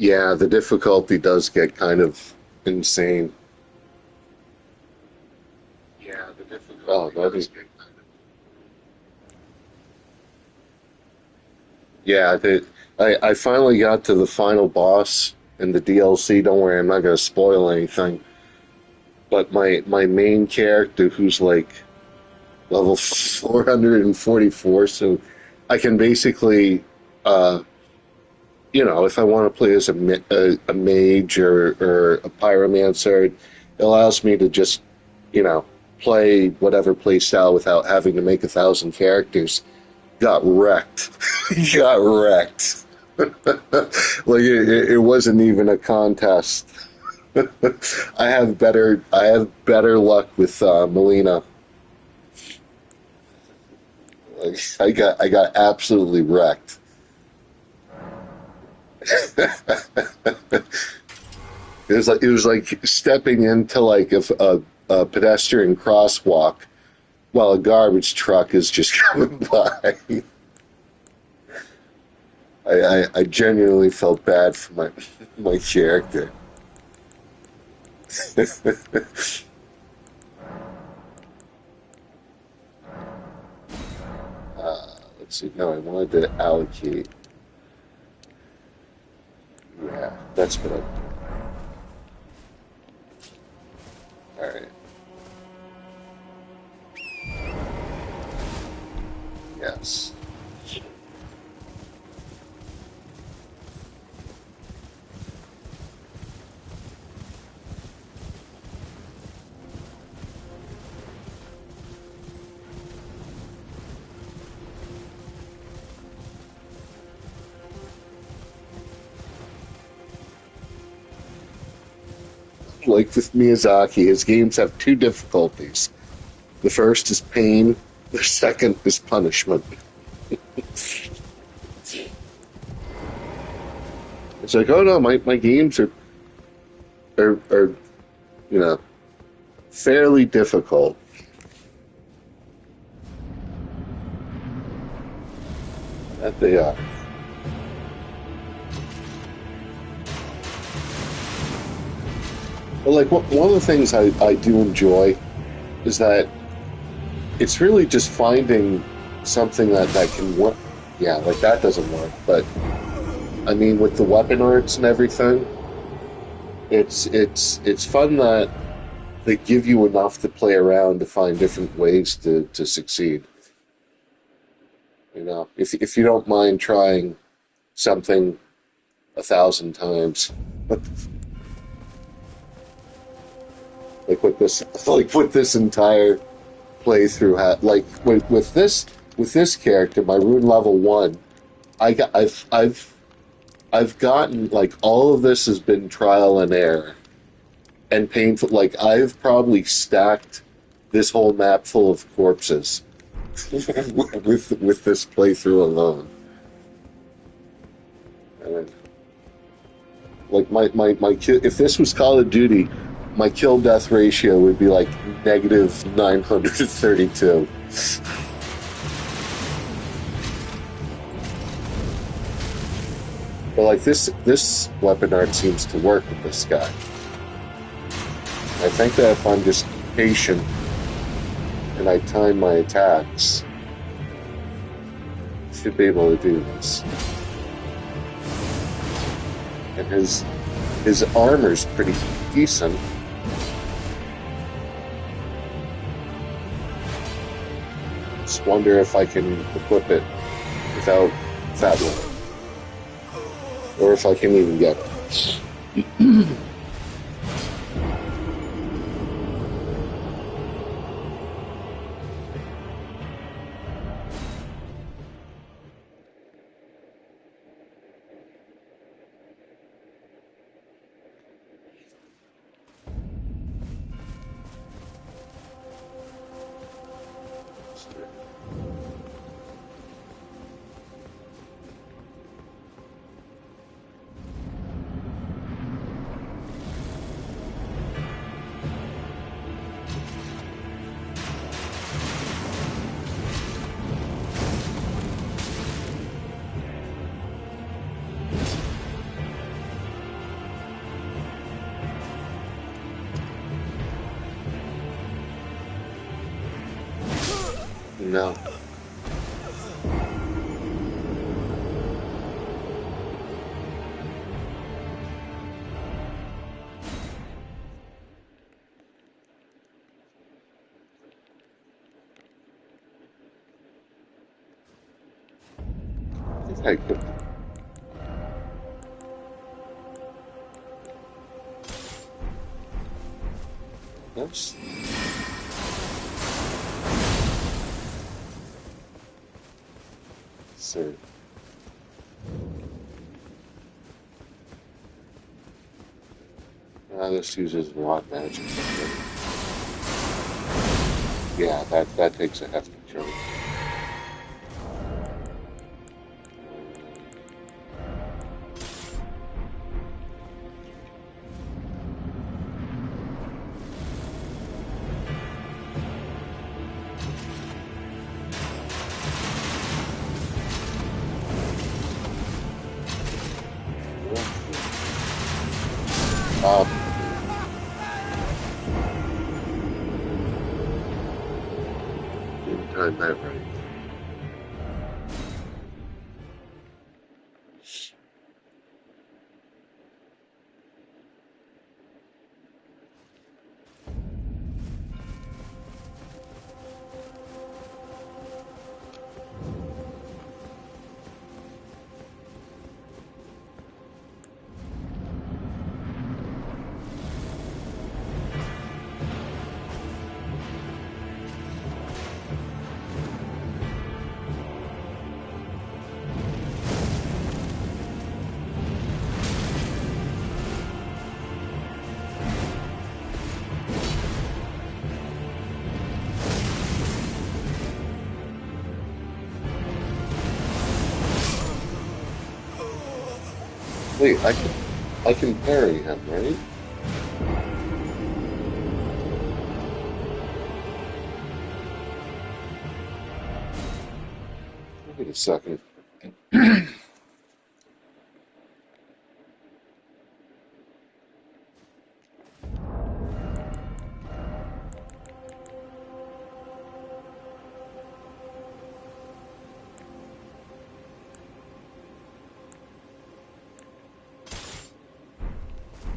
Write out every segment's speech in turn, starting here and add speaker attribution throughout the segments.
Speaker 1: Yeah, the difficulty does get kind of insane. Yeah, the
Speaker 2: Oh,
Speaker 1: difficulty
Speaker 2: that
Speaker 1: does
Speaker 2: is.
Speaker 1: get kind of. Yeah, I finally got to the final boss in the DLC. Don't worry, I'm not going to spoil anything. But my main character, who's like level 444, so I can basically, uh, if I want to play as a mage or a pyromancer, it allows me to just, you know, play whatever play style without having to make 1,000 characters. Got wrecked. Got wrecked. Like it wasn't even a contest. I have better luck with Melina. Like I got absolutely wrecked. It was like stepping into like a pedestrian crosswalk while a garbage truck is just coming by. I genuinely felt bad for my character. Let's see. No, I wanted to allocate. Yeah, that's what I'm doing. All right. Yes. Like with Miyazaki, his games have two difficulties. The first is pain. The second is punishment. It's like, oh no, my games are you know fairly difficult. That they are. But like one of the things I do enjoy is that it's really just finding something that can work. Yeah, like that doesn't work. But I mean, with the weapon arts and everything, it's fun that they give you enough to play around to find different ways to succeed. If you don't mind trying something 1,000 times, like with this entire playthrough, like with this character, my rune level 1, I've gotten like all of this has been trial and error and painful. Like I've probably stacked this whole map full of corpses with this playthrough alone. And like if this was Call of Duty, my kill death ratio would be like negative 932. But like this weapon art seems to work with this guy. I think that if I'm just patient and I time my attacks, I should be able to do this. And his armor's pretty decent. Just wonder if I can equip it without that one, or if I can even get it. No. I think I could. Oops. Let's see. This uses rod magic. Yeah, that takes a hefty chunk. Um, didn't time that right. Wait, I can parry him, right? Wait a second.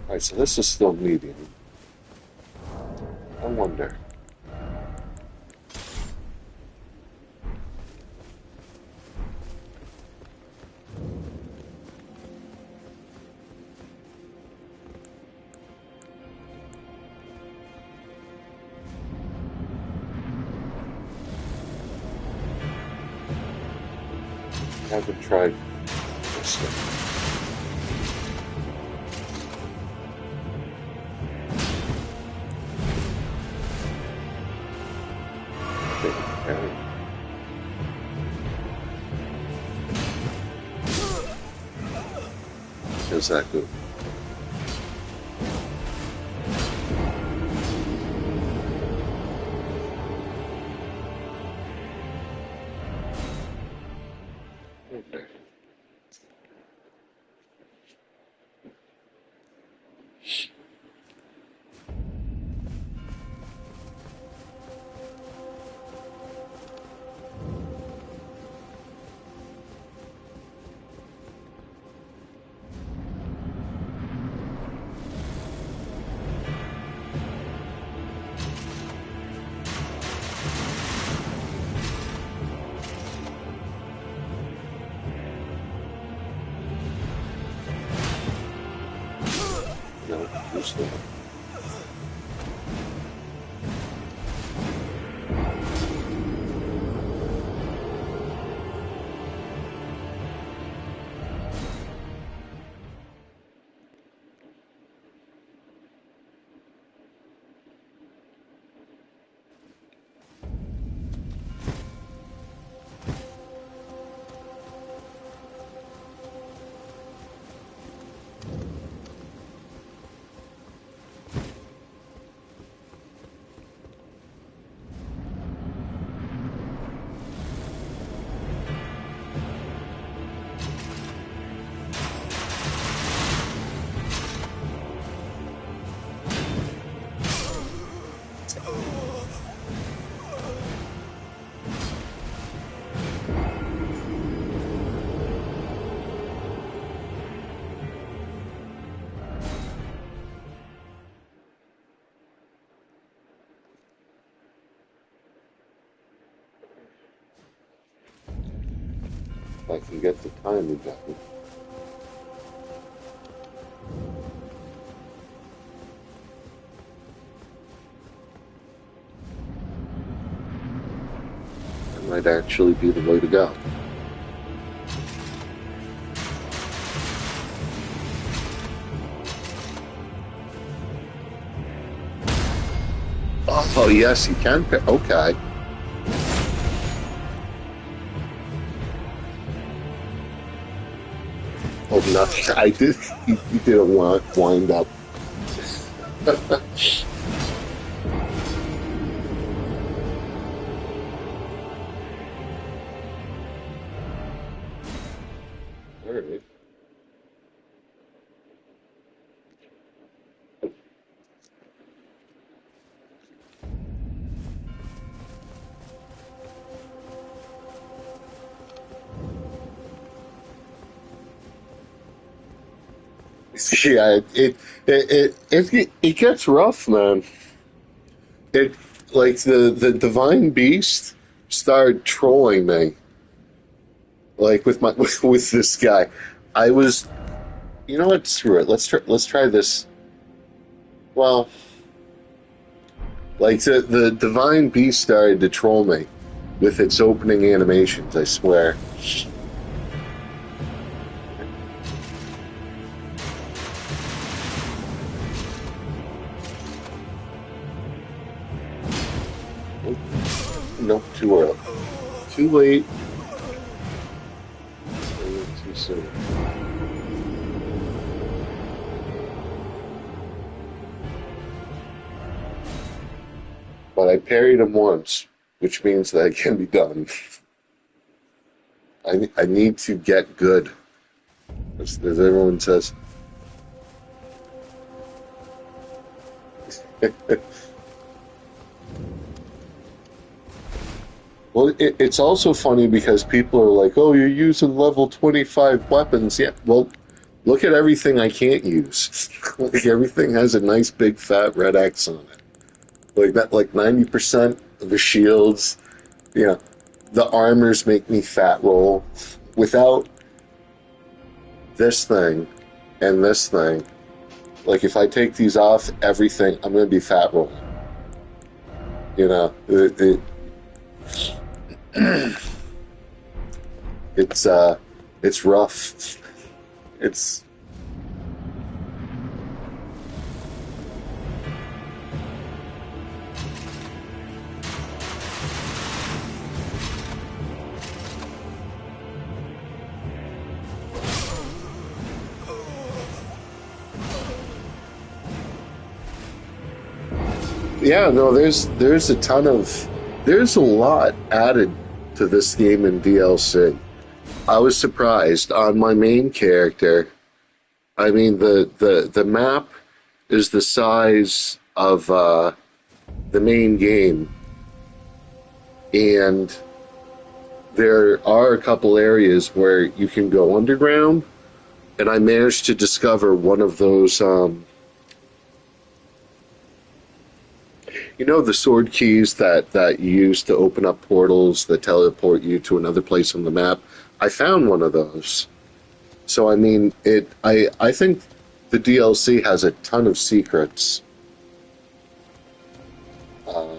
Speaker 1: Alright, so this is still medium. I wonder. I haven't tried this thing. Parry. Feels that good. Okay. No, you're still. If I can get the time again. That might actually be the way to go. Oh, yes, you can pick. Okay. Oh, no, I did. You didn't want to wind up. All right. Yeah, it gets rough, man. It like the divine beast started trolling me, like with my with this guy. I was, you know what? Screw it. Let's try this. Well, like the divine beast started to troll me with its opening animations. I swear. Nope, too early. Too late. Too soon. But I parried him once, which means that it can be done. I need to get good, as everyone says. Well, it's also funny because people are like, "Oh, you're using level 25 weapons." Yeah, well, look at everything I can't use. Like everything has a nice big fat red X on it. Like that, like 90% of the shields, you know, the armors make me fat roll. Without this thing and this thing, like if I take these off, everything I'm gonna be fat rolling. You know, it's it's rough. It's yeah, no, there's a ton of there's a lot added to this game in DLC. I was surprised on my main character. I mean, the map is the size of the main game, and there are a couple areas where you can go underground, and I managed to discover one of those. You know the sword keys that you use to open up portals that teleport you to another place on the map. I found one of those. So I mean, it. I think the DLC has a ton of secrets. Uh,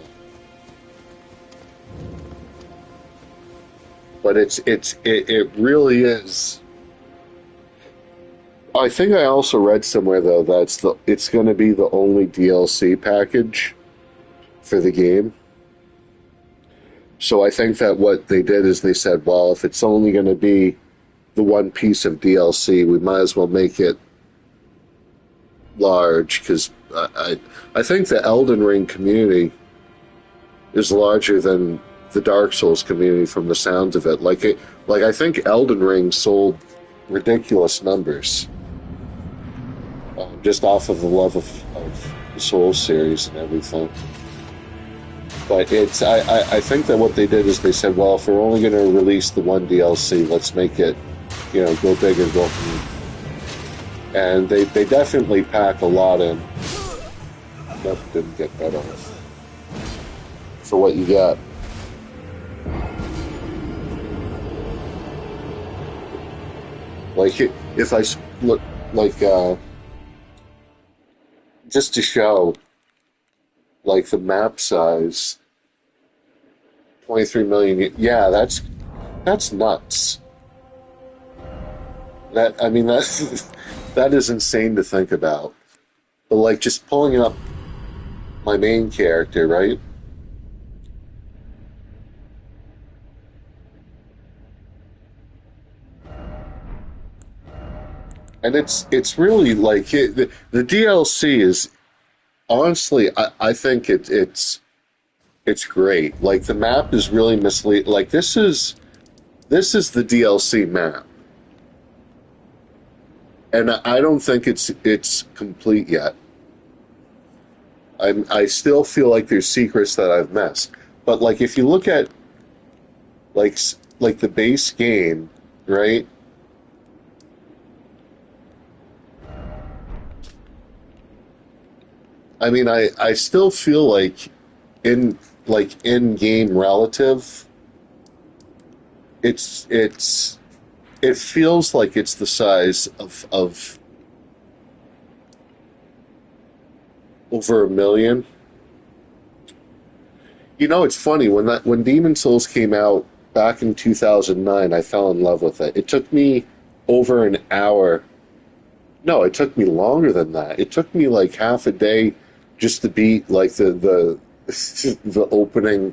Speaker 1: but it really is. I think I also read somewhere though that's the it's going to be the only DLC package for the game. So I think that what they did is they said, well, if it's only going to be the one piece of DLC, we might as well make it large because I think the Elden Ring community is larger than the Dark Souls community from the sounds of it. Like I think Elden Ring sold ridiculous numbers just off of the love of the Souls series and everything. But it's I think that what they did is they said, well, if we're only going to release the one DLC, let's make it, you know, go big and go home. And they definitely pack a lot in. Nope, didn't get that off. For what you got. Like if I look like just to show like the map size, 23 million. Yeah, that's nuts. That I mean that's that is insane to think about. But like just pulling up my main character, right? And it's really like the DLC is honestly I think it's great. Like the map is really misleading. Like this is the DLC map, and I don't think it's complete yet. I still feel like there's secrets that I've missed. But like if you look at like like the base game, right? I mean, I still feel in in game relative, it's it feels like it's the size of over a million. You know, it's funny when Demon Souls came out back in 2009, I fell in love with it. It took me over an hour. No, it took me longer than that. It took me like half a day just to beat like the the opening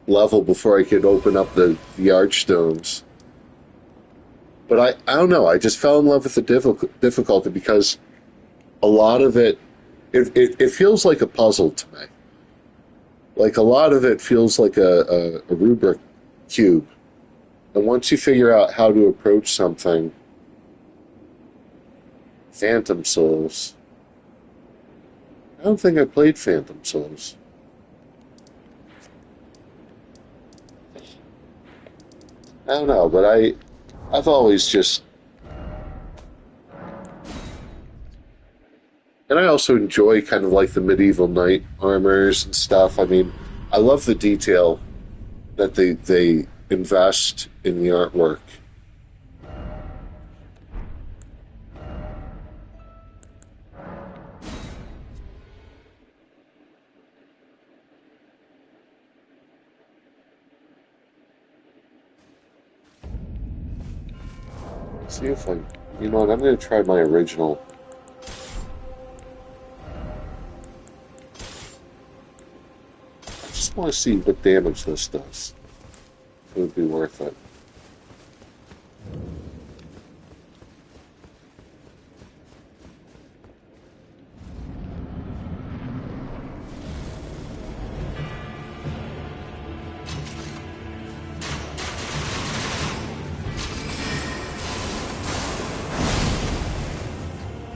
Speaker 1: level before I could open up the archstones. But I don't know. I just fell in love with the difficulty because a lot of it feels like a puzzle to me. Like a lot of it feels like a Rubik cube. And once you figure out how to approach something, Phantom Souls. I don't think I played Phantom Souls. I don't know, but I've always just and I also enjoy kind of like the medieval knight armors and stuff. I mean, I love the detail that they invest in the artwork. See if I, you know what? I'm going to try my original. I just want to see what damage this does. It would be worth it.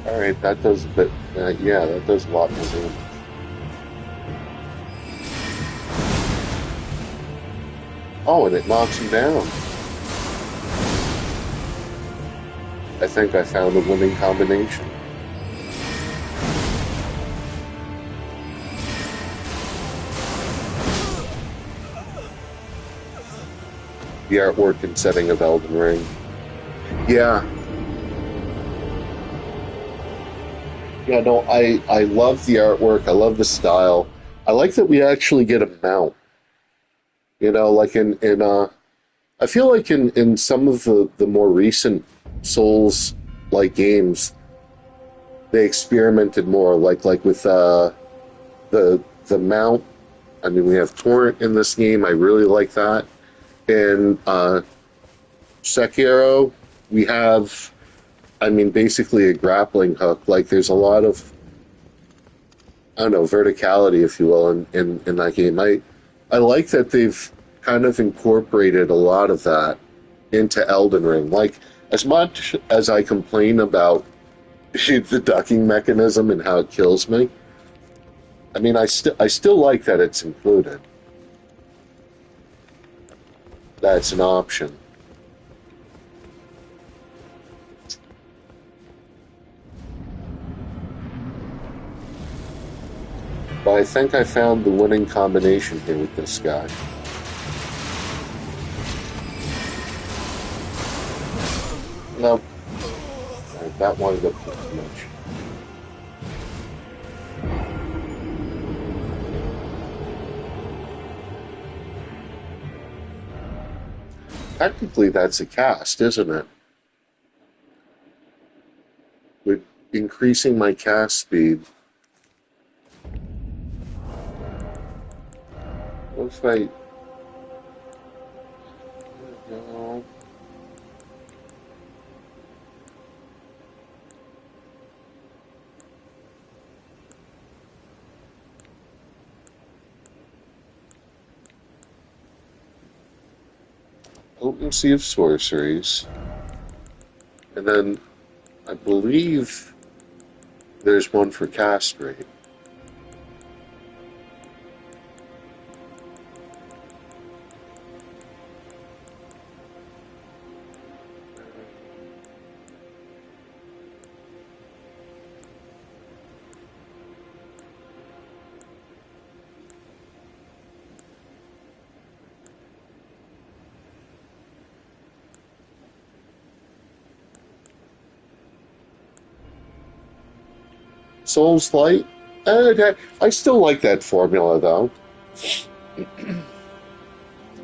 Speaker 1: All right, that does a bit. Yeah, that does a lot more damage. Oh, and it knocks him down. I think I found a winning combination. The artwork and setting of Elden Ring. Yeah, yeah. No, I love the artwork. I love the style. I like that we actually get a mount. You know, like I feel like in some of the more recent Souls like games, they experimented more, like with the mount. I mean, we have torrent in this game. I really like that. In Sekiro, we have, I mean, basically a grappling hook. Like, there's a lot of, I don't know, verticality, if you will, in that game. I like that they've kind of incorporated a lot of that into Elden Ring. Like, as much as I complain about the ducking mechanism and how it kills me, I mean, I still like that it's included. That's an option. But I think I found the winning combination here with this guy. No, that wanted up too much. Technically, that's a cast, isn't it? With increasing my cast speed. What if I... No. Potency of sorceries. And then I believe there's one for cast rate. Souls Light? I still like that formula, though.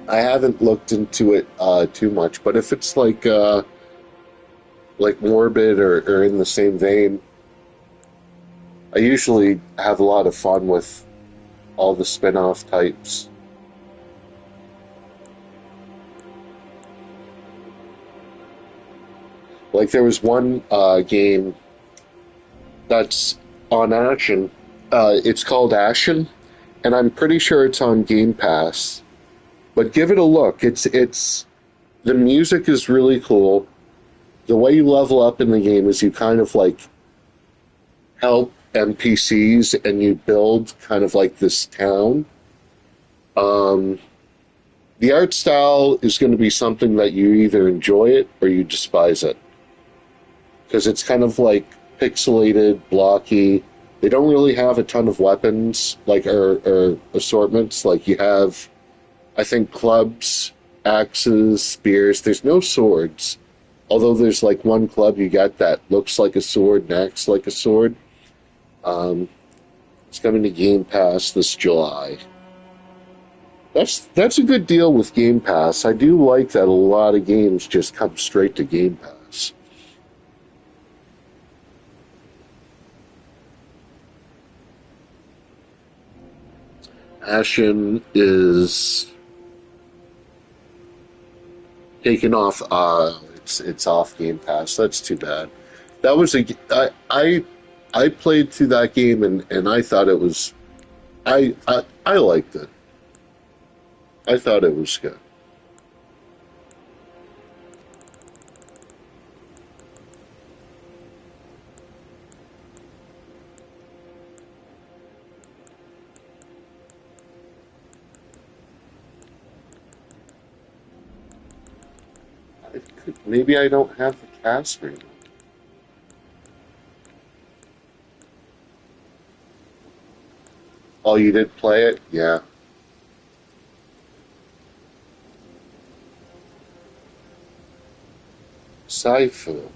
Speaker 1: I haven't looked into it too much, but if it's like morbid or in the same vein, I usually have a lot of fun with all the spin-off types. Like there was one game that's on Ashen. It's called Ashen, and I'm pretty sure it's on Game Pass. But give it a look. It's the music is really cool. The way you level up in the game is you kind of like help NPCs and you build kind of like this town. Um, the art style is going to be something that you either enjoy it or you despise it because it's kind of like pixelated, blocky. They don't really have a ton of weapons like or assortments. Like you have, I think, clubs, axes, spears. There's no swords. Although there's like one club you got that looks like a sword and acts like a sword. Um, it's coming to Game Pass this July. That's a good deal with Game Pass. I do like that a lot of games just come straight to Game Pass. Ashen is taken off. It's off Game Pass. That's too bad. That was a I played through that game and I thought it was I liked it. I thought it was good. Maybe I don't have the cast rating. Oh, you did play it? Yeah. Saifu.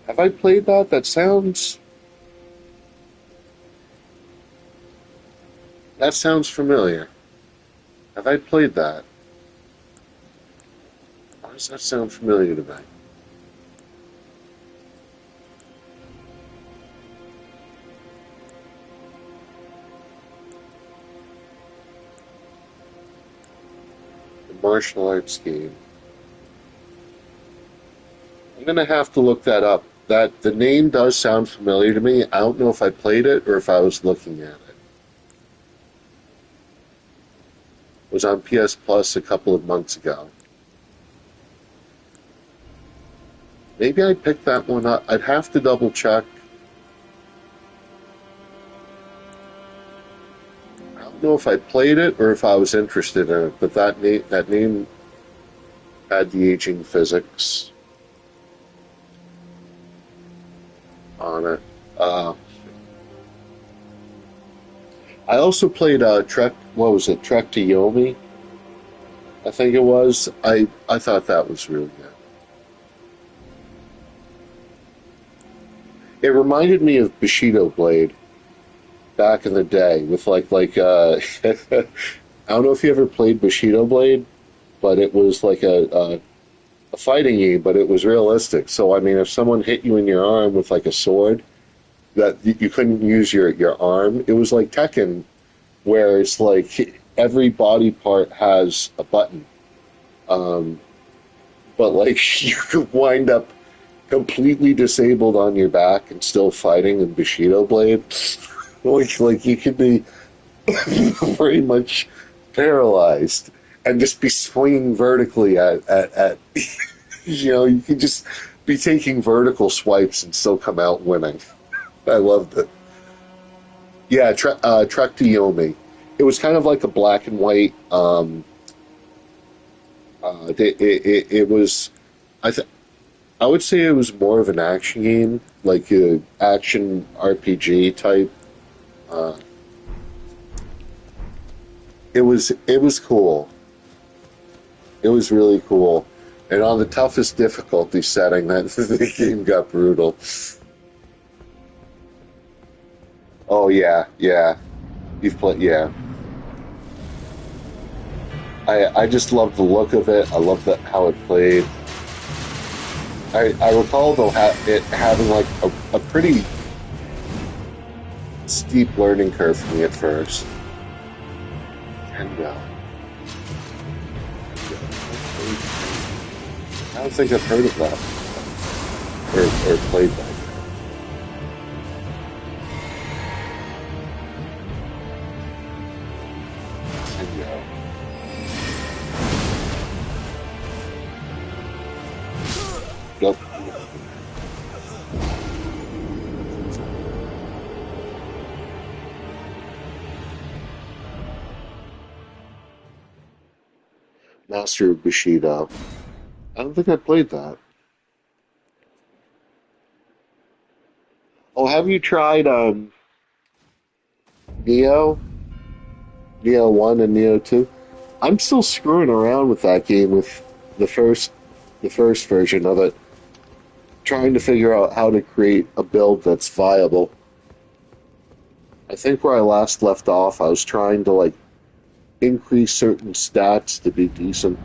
Speaker 1: Have I played that? That sounds familiar. Have I played that? Why does that sound familiar to me? The martial arts game. I'm gonna have to look that up. That the name does sound familiar to me. I don't know if I played it or if I was looking at it. It was on PS Plus a couple of months ago. Maybe I picked that one up. I'd have to double check. I don't know if I played it or if I was interested in it, but that name had the aging physics on it. I also played Trek. What was it? Trek to Yomi, I think it was. I thought that was really good. it reminded me of Bushido Blade back in the day with I don't know if you ever played Bushido Blade, but it was like a fighting game, but it was realistic. So I mean, if someone hit you in your arm with like a sword, that you couldn't use your arm. It was like Tekken, where it's like every body part has a button, um, but like you could wind up completely disabled on your back and still fighting in Bushido Blade. Like you could be pretty much paralyzed and just be swinging vertically at you could just be taking vertical swipes and still come out winning. I loved it. Yeah, Trek to Yomi. It was kind of like a black and white. It was. I th- I would say it was more of an action game, like a action RPG type. Uh, it was cool. It was really cool. And on the toughest difficulty setting, that the game got brutal. Oh yeah, yeah. You've played, yeah. I just love the look of it. I love how it played. I recall though it having like a pretty steep learning curve for me at first, and I don't think I've heard of that or played that. And, yep. Master of Bushido. I don't think I played that. Oh, have you tried Neo? Neo 1 and Neo 2? I'm still screwing around with that game with the first the first version of it, trying to figure out how to create a build that's viable. I think where I last left off, I was trying to like increase certain stats to be decent.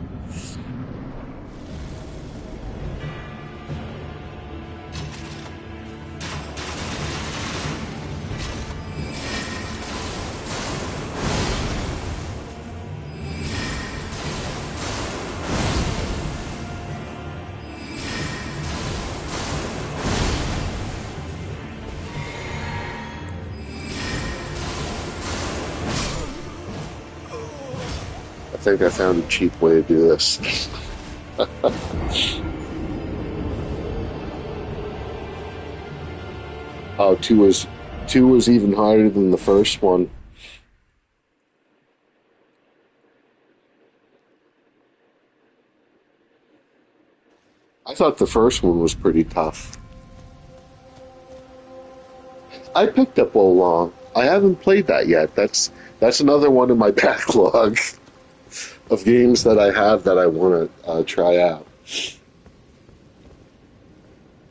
Speaker 1: I think I found a cheap way to do this. Oh, two was even harder than the first one. I thought the first one was pretty tough. I picked up Long. I haven't played that yet. That's another one in my backlog of games that I have that I want to try out.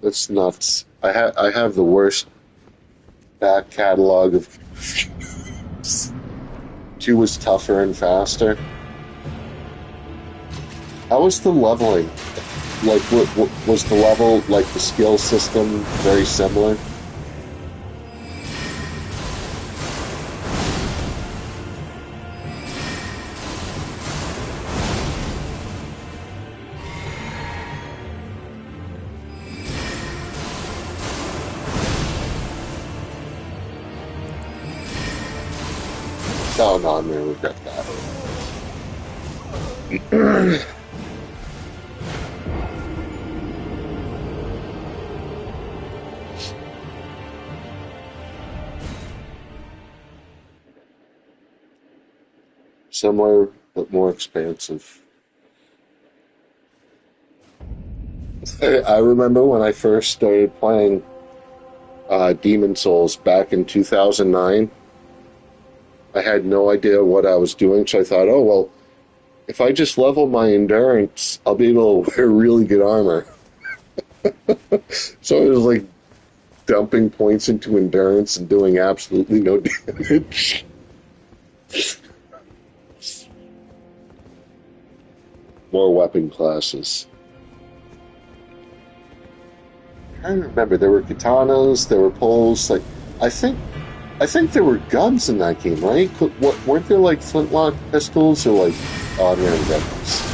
Speaker 1: That's nuts. I have the worst back catalog of two was tougher and faster. How was the leveling? Like, what was the level like the skill system very similar? Oh no, I'm gonna regret that. Similar but more expansive. I remember when I first started playing Demon Souls back in 2009. I had no idea what I was doing, so I thought, oh well, if I just level my endurance, I'll be able to wear really good armor. So it was like dumping points into endurance and doing absolutely no damage. More weapon classes. I don't remember. There were katanas, there were poles. Like, I think, I think there were guns in that game, right? What weren't there like flintlock pistols or like automatic weapons?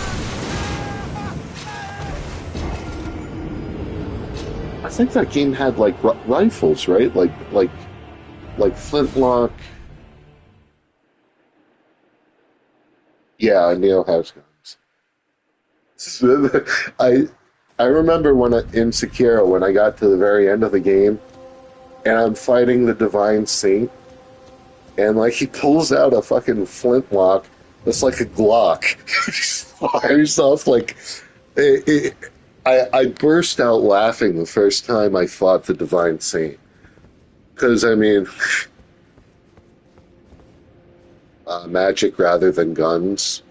Speaker 1: I think that game had like rifles, right? Like flintlock. Yeah, Neo has guns. I remember in Sekiro when I got to the very end of the game and I'm fighting the Divine Saint and like he pulls out a fucking flintlock that's like a Glock. He just fires off like I burst out laughing the first time I fought the Divine Saint because I mean magic rather than guns.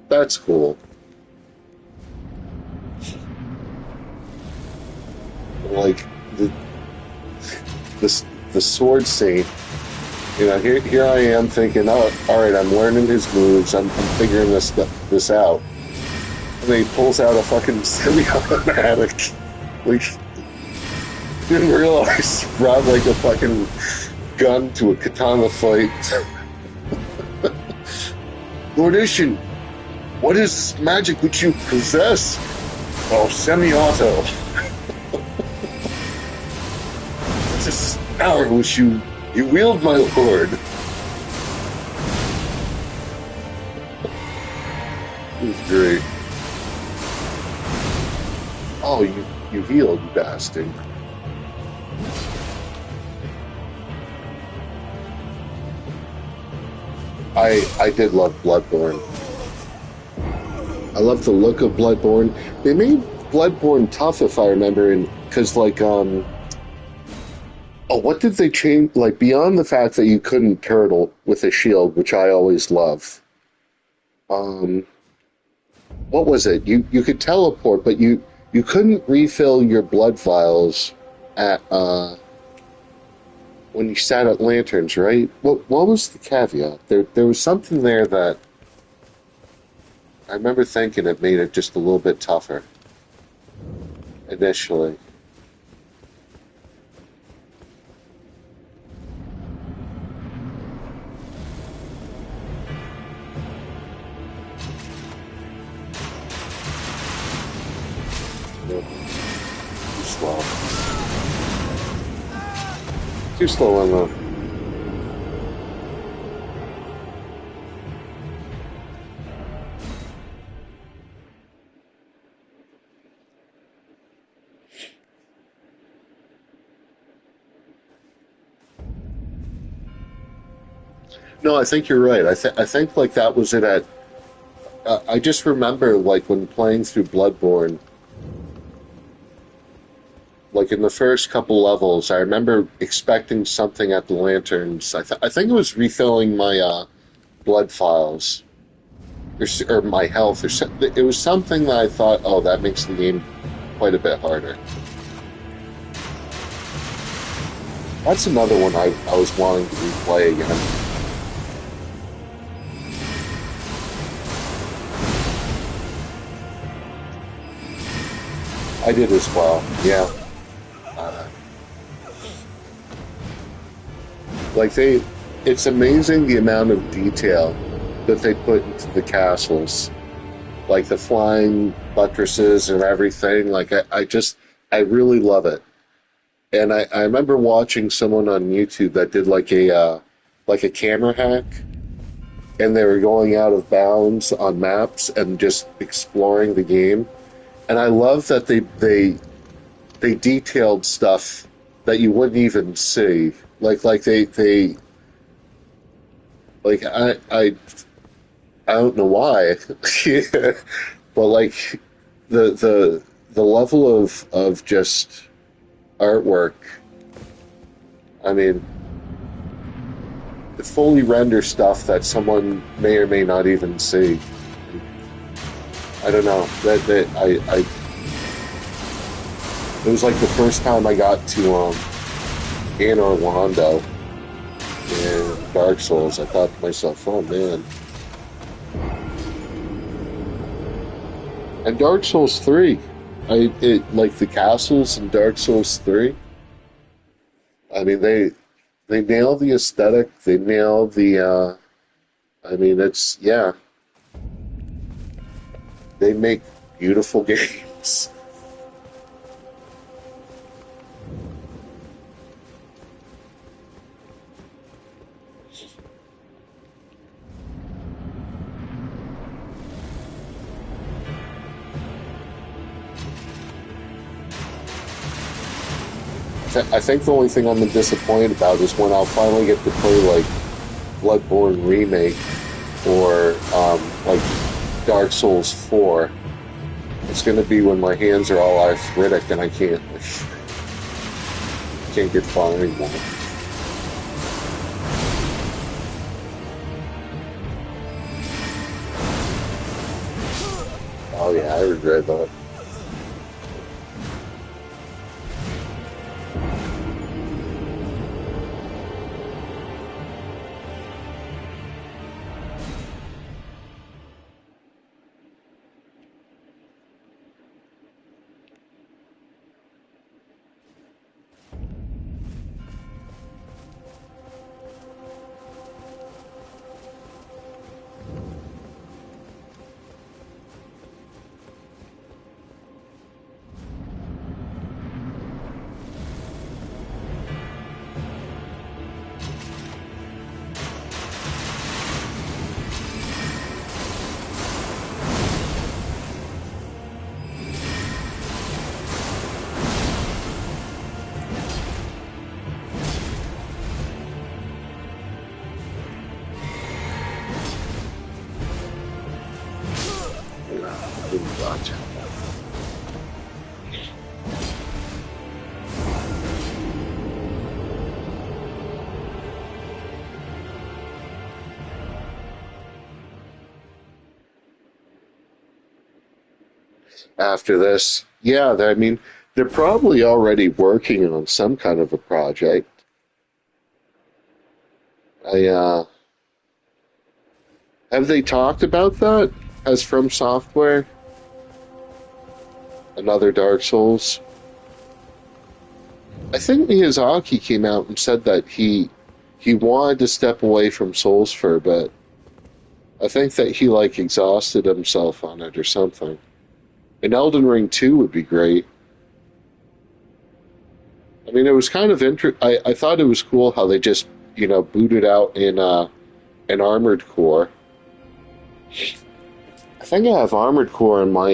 Speaker 1: That's cool. Like the sword saint, you know. Here I am thinking, oh, all right, I'm learning his moves. I'm figuring this out. And then he pulls out a fucking semi-automatic. Like, didn't realize he brought like a fucking gun to a katana fight. Lord Ishin, what is magic which you possess? Oh, semi-auto. This power which you wield, my lord. It was great. Oh, you healed, you bastard. I did love Bloodborne. I love the look of Bloodborne. They made Bloodborne tough, if I remember, because like oh, what did they change? Like, beyond the fact that you couldn't turtle with a shield, which I always love. What was it? You could teleport, but you couldn't refill your blood vials at when you sat at lanterns, right? What was the caveat? There was something there that I remember thinking it made it just a little bit tougher initially. Too slow. Too slow on the... No, I think you're right. I think like that was it at... I just remember like when playing through Bloodborne, like in the first couple levels, I remember expecting something at the lanterns. I think it was refilling my blood files or my health or something. It was something that I thought, oh, that makes the game quite a bit harder. That's another one I was wanting to replay again. I did as well, yeah. Like it's amazing the amount of detail that they put into the castles, like the flying buttresses and everything. Like I really love it. And I remember watching someone on YouTube that did like a camera hack, and they were going out of bounds on maps and just exploring the game. And I love that they detailed stuff that you wouldn't even see. Like they like I don't know why, but like the level of just artwork. I mean, fully render stuff that someone may or may not even see. I don't know. It was like the first time I got to and Orlando in Dark Souls, I thought to myself, oh man. And Dark Souls 3, like the castles in Dark Souls 3. I mean, they nail the aesthetic. They nail the. I mean, it's yeah. They make beautiful games. I think the only thing I'm disappointed about is when I'll finally get to play like Bloodborne Remake or like Dark Souls 4. It's going to be when my hands are all arthritic and I can't get far anymore. Oh yeah, I regret that. Gotcha. After this, yeah, I mean, they're probably already working on some kind of a project. I Have they talked about that as From Software? Another Dark Souls? I think Miyazaki came out and said that he wanted to step away from Souls for a bit. I think that he like exhausted himself on it or something. An Elden Ring 2 would be great. I mean, it was kind of I thought it was cool how they just, booted out in an Armored Core. I think I have Armored Core in my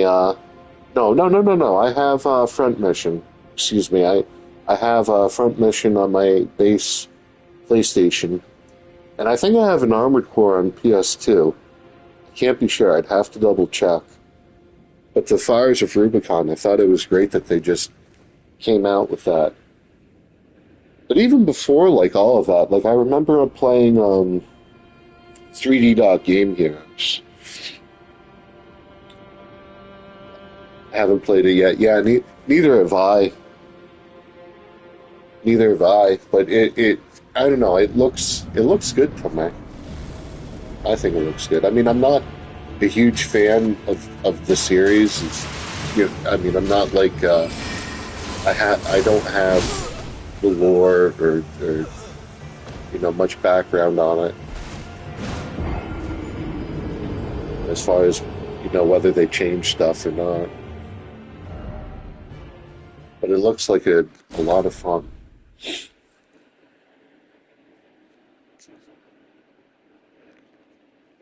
Speaker 1: no. I have Front Mission. Excuse me. I have Front Mission on my base PlayStation, and I think I have an Armored Core on PS2. I can't be sure. I'd have to double check. But the Fires of Rubicon, I thought it was great that they just came out with that. But even before, like all of that, like I remember playing 3D Dot Game Heroes. I haven't played it yet. Yeah, neither have I. Neither have I. But I don't know. It looks good to me. I think it looks good. I mean, I'm not a huge fan of the series. I mean, I'm not like I don't have the lore or much background on it as far as whether they change stuff or not. But it looks like a lot of fun.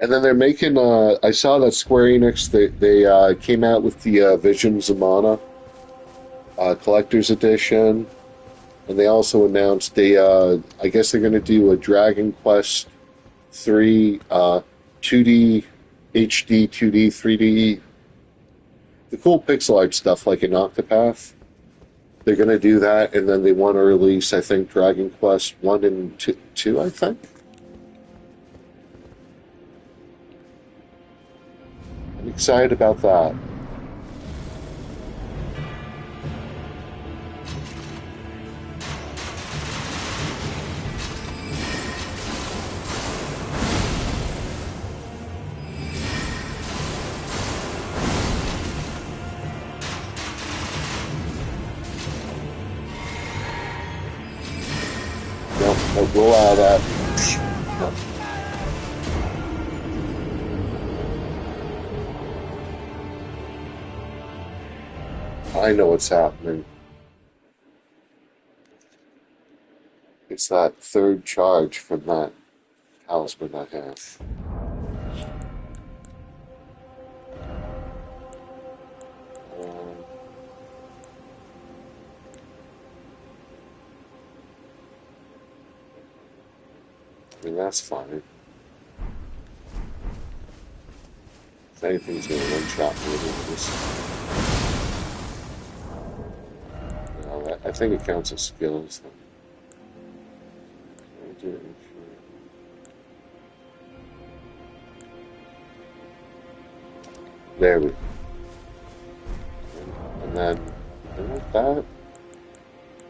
Speaker 1: And then they're making. I saw that Square Enix they came out with the Visions of Mana collector's edition, and they also announced I guess they're going to do a Dragon Quest 3 2D HD 2D 3D the cool pixel art stuff like in Octopath. They're going to do that, and then they want to release, I think, Dragon Quest 1 and 2, I think. I'm excited about that. we'll add that. I know what's happening. It's that third charge from that talisman I have. Um, I mean, that's fine. If anything's going to one-shot me with this. No, I think it counts as skills. There we go. And like that.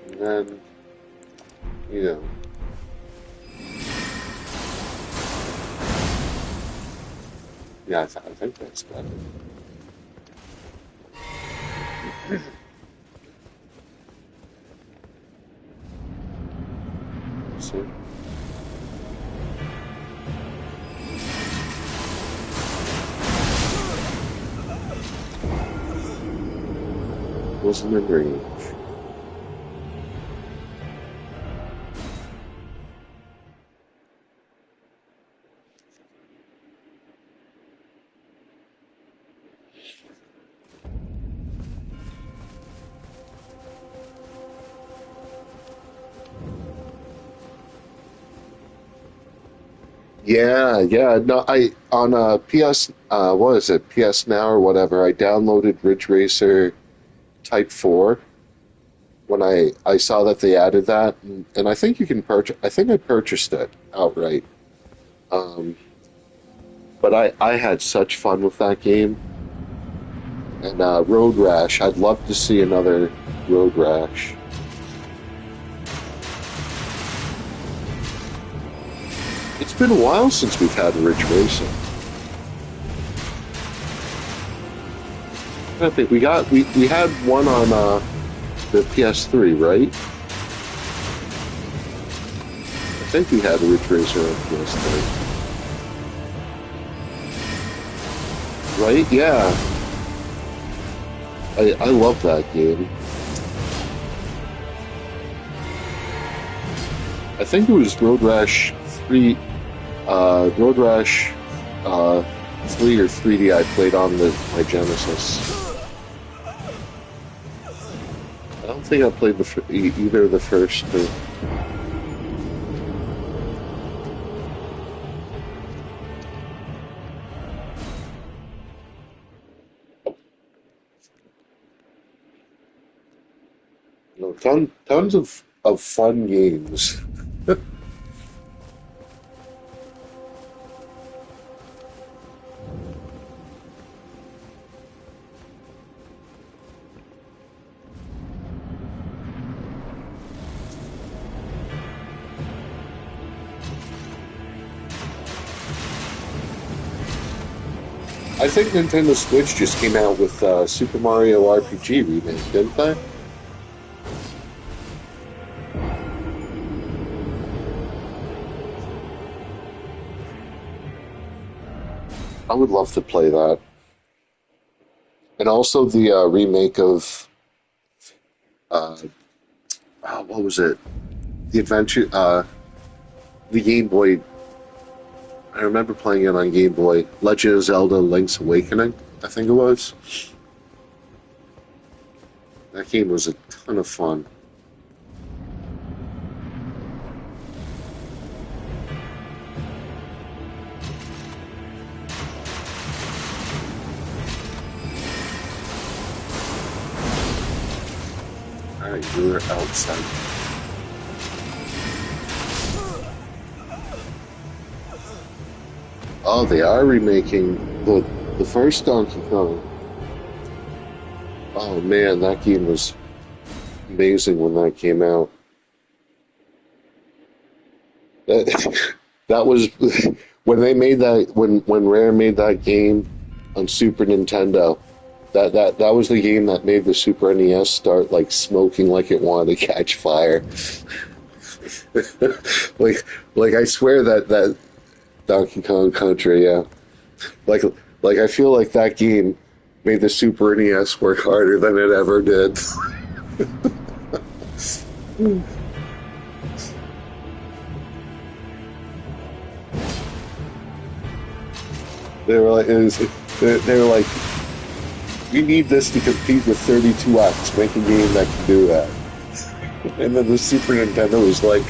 Speaker 1: And then, you know. Yeah, I think that's better. See? Wasn't in range. Yeah. No, I on PS. What is it? PS Now or whatever. I downloaded Ridge Racer Type 4 when I saw that they added that, and I think you can purchase. I think I purchased it outright. Um, but I had such fun with that game. And Road Rash. I'd love to see another Road Rash. It's been a while since we've had Ridge Racing. I think we had one on the PS3, right? I think we had a Ridge Racer on PS3. Right? Yeah. I love that game. I think it was Road Rash 3, Road Rash 3 or 3D I played on my Genesis. I don't think I played either of the first two. No, tons of fun games. I think Nintendo Switch just came out with Super Mario RPG remake, didn't they? I would love to play that. And also the remake of what was it? The Adventure, the Game Boy. I remember playing it on Game Boy. Legend of Zelda: Link's Awakening, I think it was. That game was a ton of fun. Alright, we're outside. Oh, they are remaking the first Donkey Kong. Oh man, that game was amazing when that came out. That, that was when they made that when Rare made that game on Super Nintendo. That was the game that made the Super NES start like smoking like it wanted to catch fire. like, like I swear that Donkey Kong Country, yeah. Like, like I feel like that game made the Super NES work harder than it ever did. They were like, they were like, we need this to compete with 32X. Make a game that can do that. And then the Super Nintendo was like,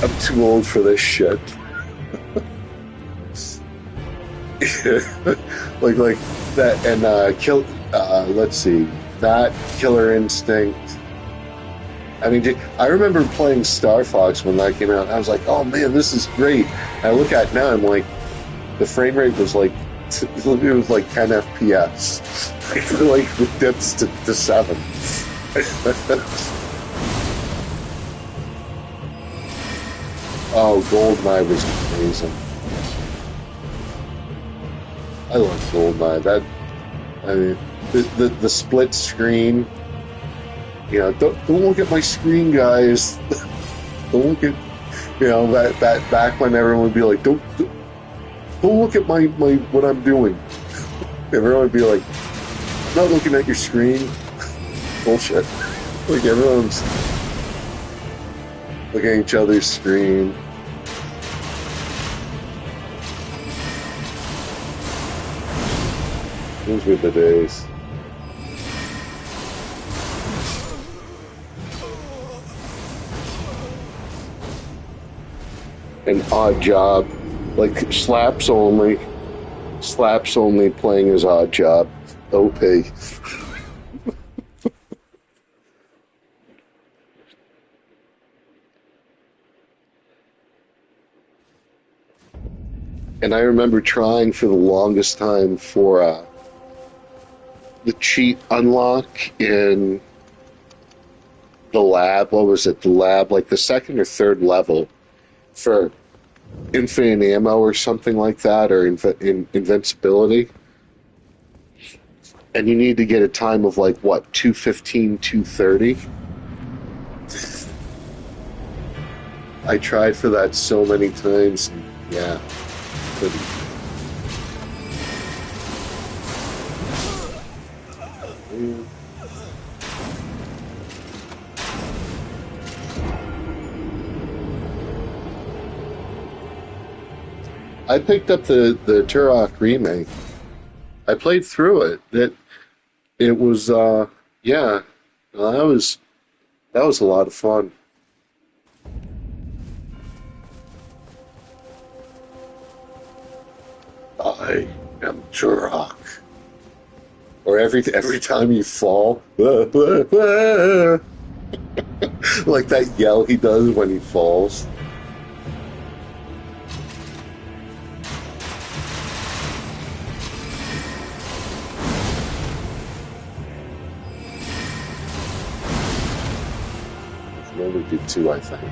Speaker 1: I'm too old for this shit. like that, and let's see, that Killer Instinct. I mean, I remember playing Star Fox when that came out. I was like, oh man, this is great. And I look at it now, I'm like, the frame rate was like, it was like 10 FPS. Like it dips to 7. Oh, Goldeneye was amazing. I love Goldeneye. I mean, the split screen. You know, don't look at my screen, guys. Don't look at, that back when everyone would be like, don't look at my what I'm doing. Everyone would be like, I'm not looking at your screen. Bullshit. Like everyone's looking at each other's screen. Those were the days. An odd job. Like Slaps only playing his odd job. OP. And I remember trying for the longest time for the cheat unlock in the lab. What was it? The lab, like the second or third level for infinite ammo or something like that, or invincibility. And you need to get a time of like, what, 2:15, 2:30? I tried for that so many times. And yeah, couldn't. I picked up the Turok remake. I played through it. It was yeah, well, that was a lot of fun. I am Turok. Or every time you fall, like that yell he does when he falls. I only did 2, I think.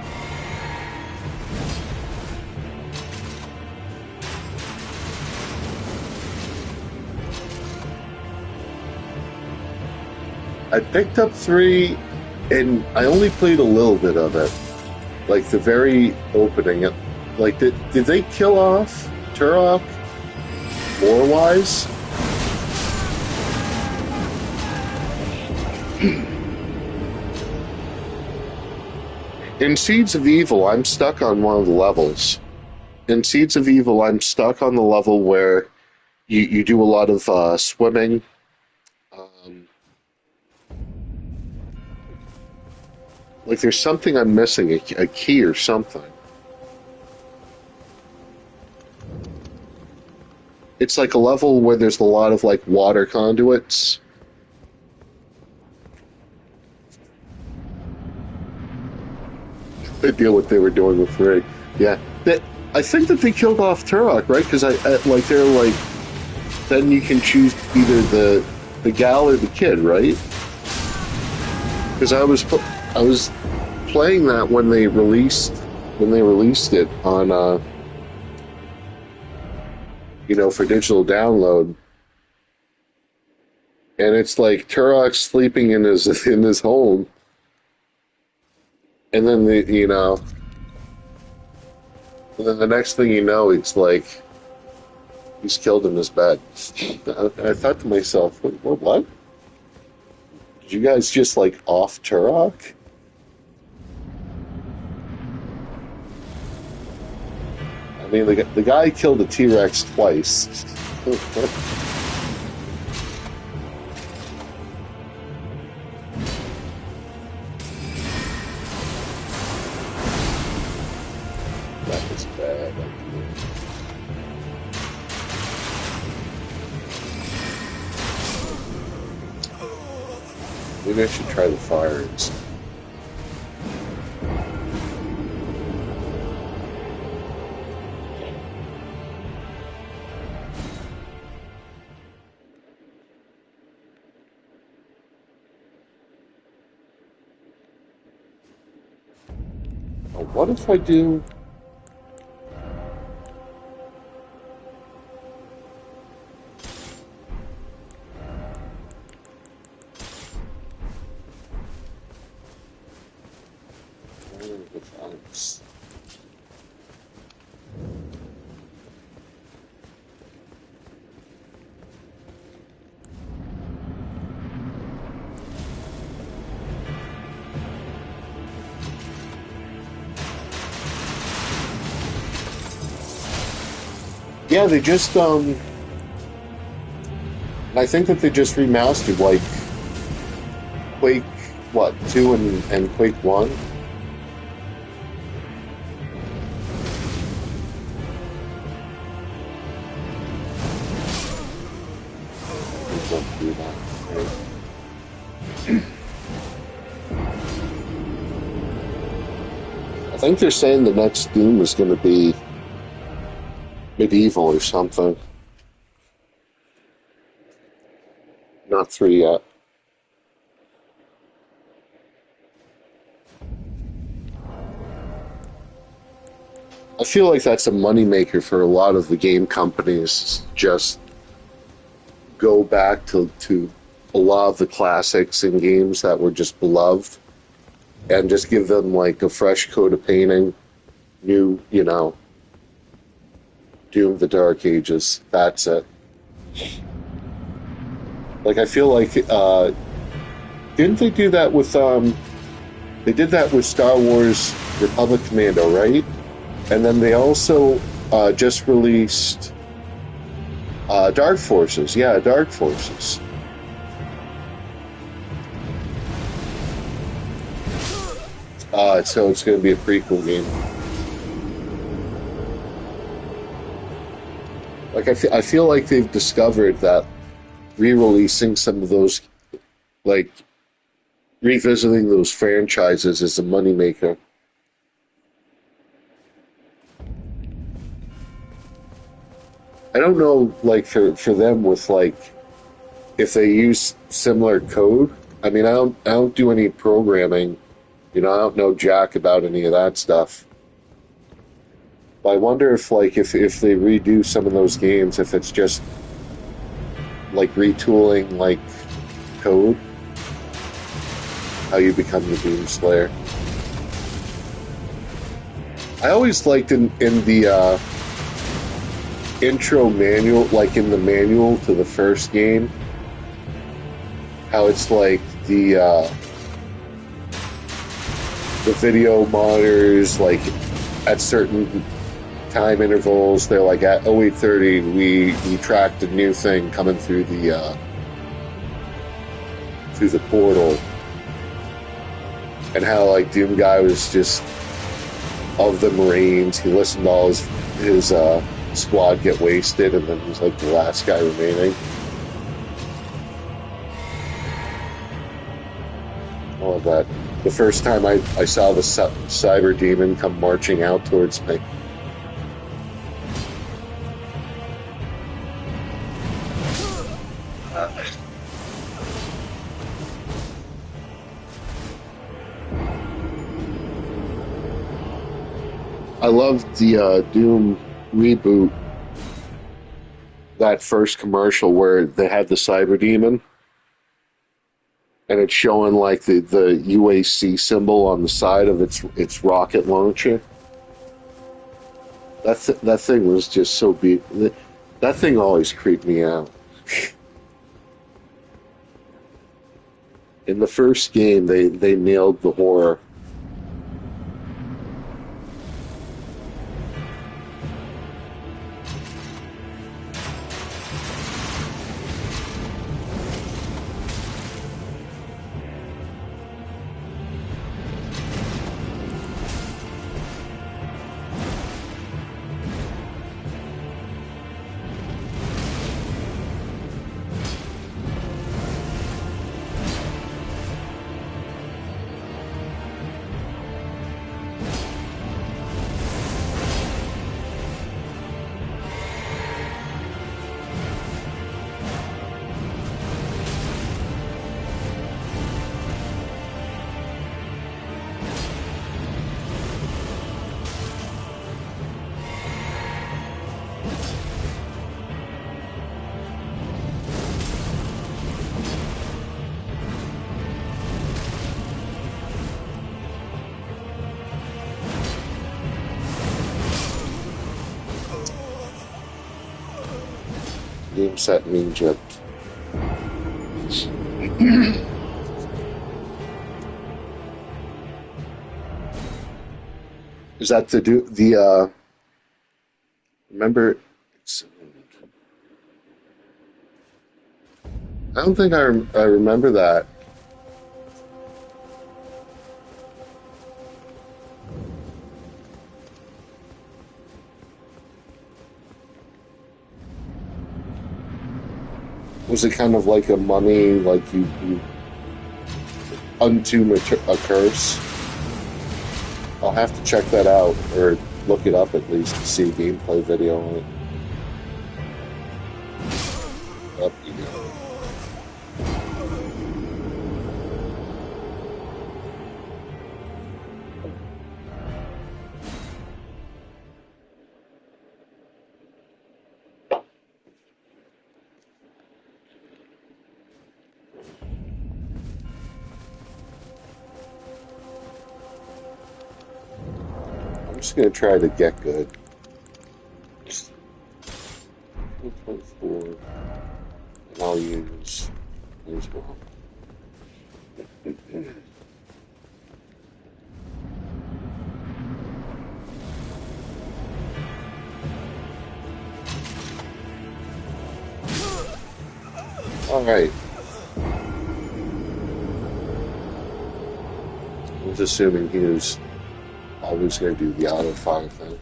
Speaker 1: I picked up 3, and I only played a little bit of it. Like the very opening. Like, did they kill off Turok lore-wise? In Seeds of Evil, I'm stuck on one of the levels. In Seeds of Evil, I'm stuck on the level where you do a lot of swimming. Um, like there's something I'm missing, a key or something. It's like a level where there's a lot of like water conduits. They deal what they were doing with Rig. Yeah, I think that they killed off Turok, right? Because like they're like, then you can choose either the gal or the kid, right? Because I was playing that when they released it on for digital download, and it's like Turok sleeping in his home. And then and then the next thing you know, it's like he's killed in his bed. I thought to myself, what? Did you guys just like off Turok? I mean, the guy killed a T Rex twice. That was bad. Maybe I should try the fire instead. Oh, what if I do? Yeah, they just I think that they just remastered like Quake, what, 2 and Quake 1? Don't do that. I think they're saying the next Doom is going to be medieval or something. Not 3 yet. I feel like that's a moneymaker for a lot of the game companies. Just go back to a lot of the classics and games that were just beloved and just give them like a fresh coat of painting, new, Doom the Dark Ages. That's it. Like I feel like didn't they do that with they did that with Star Wars Republic Commando, right? And then they also just released Dark Forces. Yeah, Dark Forces. So it's going to be a prequel game. Like I feel like they've discovered that re-releasing some of those, like revisiting those franchises is a moneymaker. I don't know, like for them with like if they use similar code. I mean, I don't do any programming. I don't know jack about any of that stuff. But I wonder if like if they redo some of those games, if it's just like retooling like code, how you become the Doom Slayer. I always liked in the intro manual, like in the manual to the first game, how it's like the video monitors, like at certain time intervals, they're like at 0830 we tracked a new thing coming through the portal, and how like Doom Guy was just of the Marines. He listened to all his squad get wasted, and then he's like the last guy remaining. All of that. The first time I saw the cyber demon come marching out towards me. I loved the Doom reboot, that first commercial where they had the cyber demon. and it's showing like the UAC symbol on the side of its rocket launcher. That thing was just so be that thing always creeped me out. In the first game, they nailed the horror. Game set mean Egypt. Is that to do the remember I don't think I remember that. Was it kind of like a mummy, like you untomb a curse? I'll have to check that out, or look it up at least to see a gameplay video on it. Up you go. I'm just gonna try to get good. 1.4, and I'll use as well. All right. I was assuming he was always going to do the auto fire thing.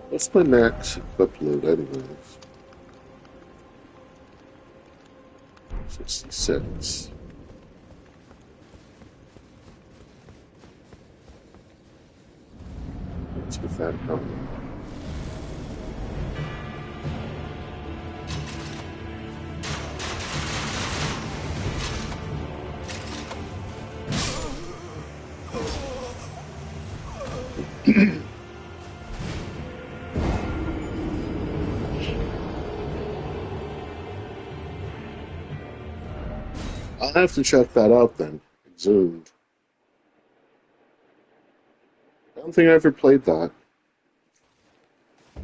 Speaker 1: What's my max equip load, anyways? 66. What's with that helmet? I'll have to check that out then. Zoomed. I don't think I ever played that. Do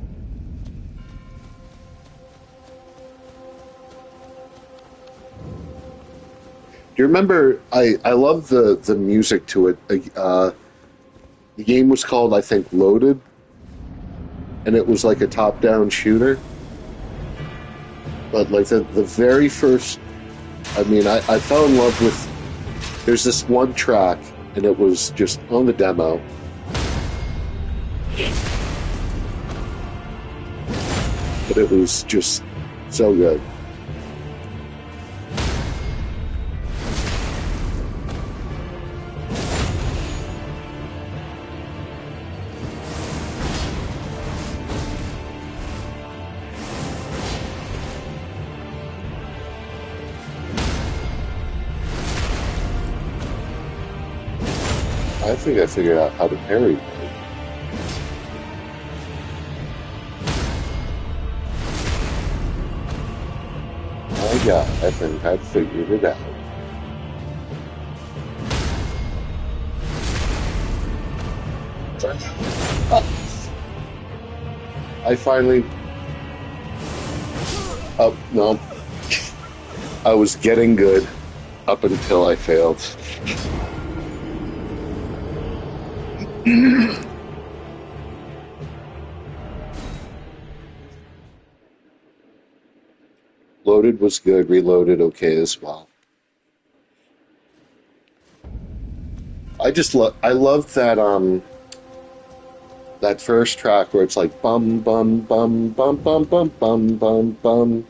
Speaker 1: you remember? I love the music to it. The game was called, I think, Loaded, and it was like a top-down shooter. But like the very first, I mean, I fell in love with. There's this one track, and it was just on the demo. But it was just so good. I think I figured out how to parry. My God, I think I figured it out. I finally. Oh, no. I was getting good up until I failed. Loaded was good, reloaded okay as well. I love that first track where it's like bum bum bum bum bum bum bum bum bum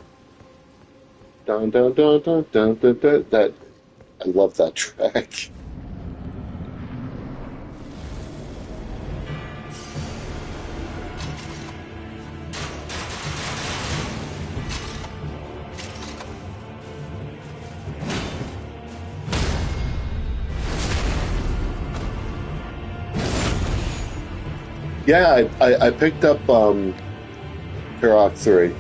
Speaker 1: dun dun dun dun dun dun dun. That I love that track. Yeah, I picked up Turok 3.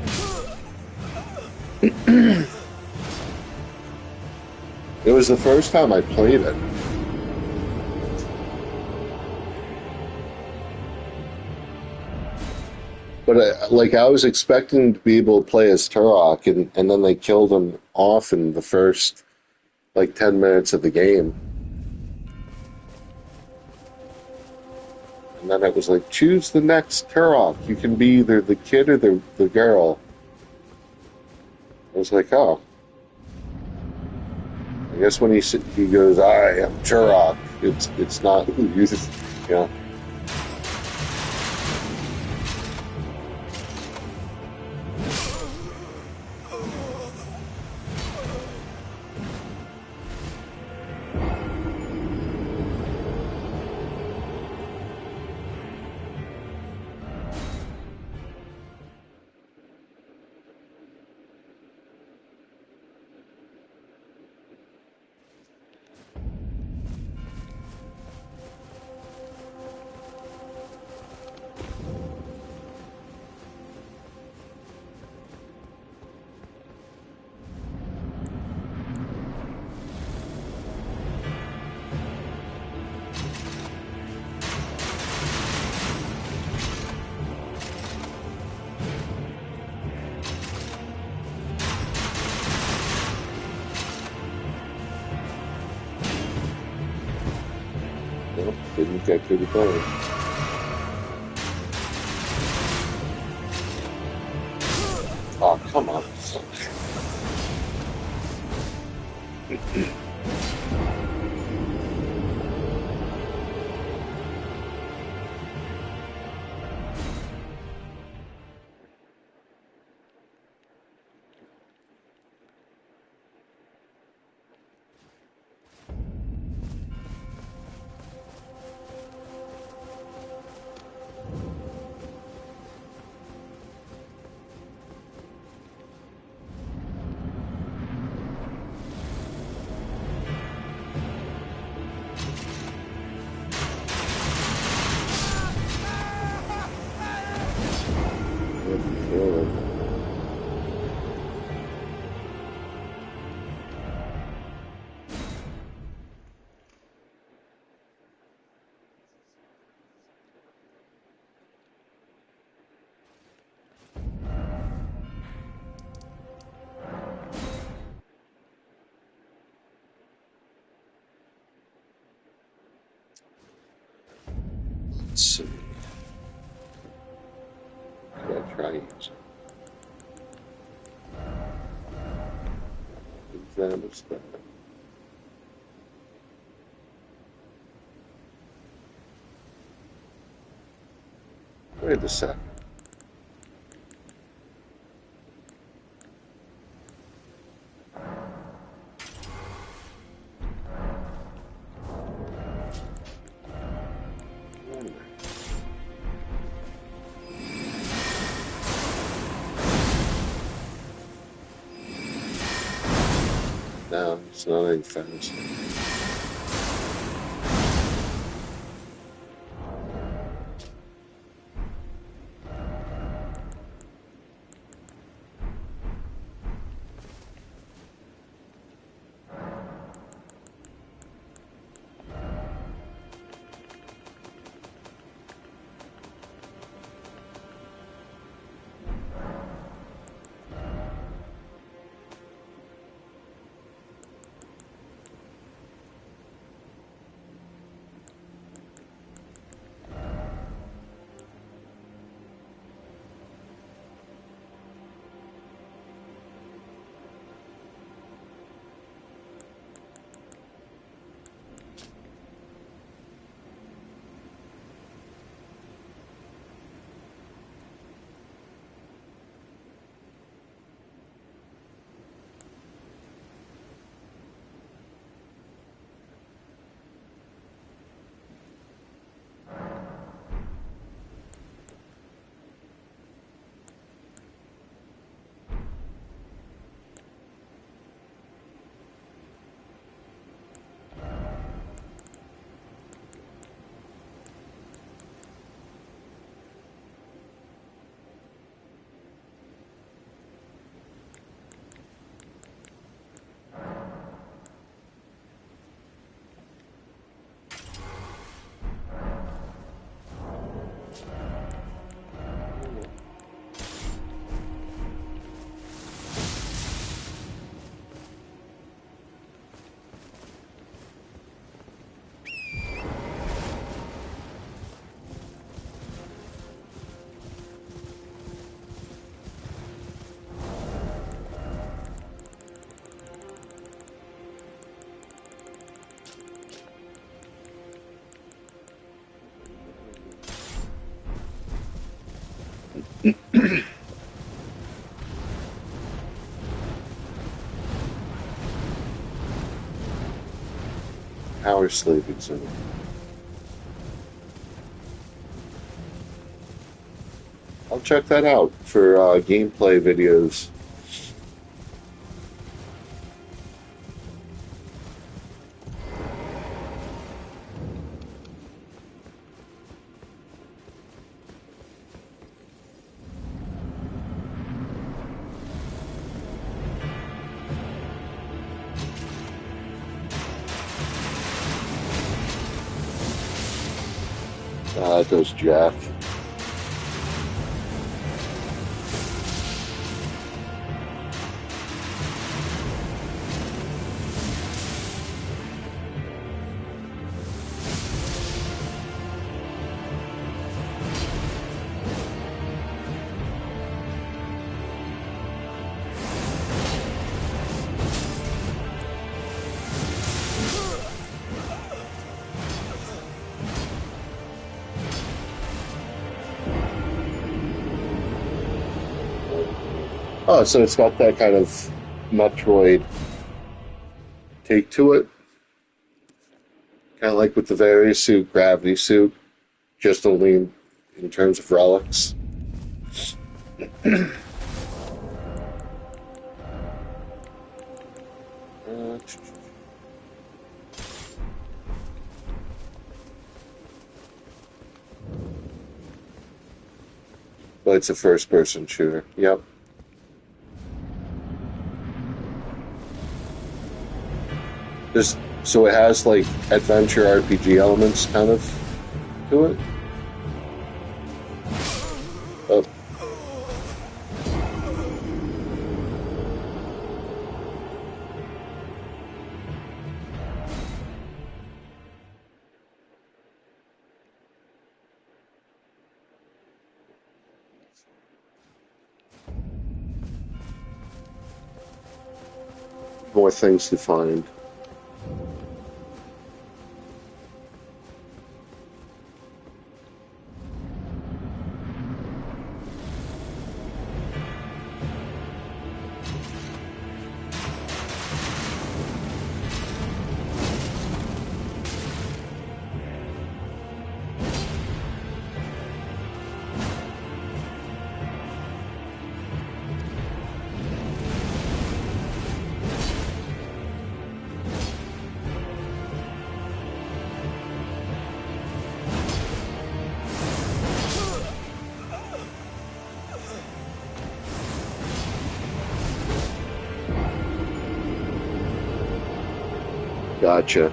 Speaker 1: It was the first time I played it. But like I was expecting to be able to play as Turok, and then they killed him off in the first like 10 minutes of the game, and then it was like choose the next Turok. You can be either the kid or the girl. I was like, oh, I guess when he goes, I am Turok. It's not who you, you know. Nope, didn't get through the phone. Oh, come on. Let's see. I gotta try using exam that. Wait a second. No, it's not any fancy. Power sleeping zone. I'll check that out for gameplay videos. It goes Jack. Oh, so it's got that kind of Metroid take to it. Kind of like with the various suit, gravity suit, just only in terms of relics. Uh, but it's a first-person shooter. Yep. So it has like adventure RPG elements kind of to it. Oh. More things to find. Gotcha.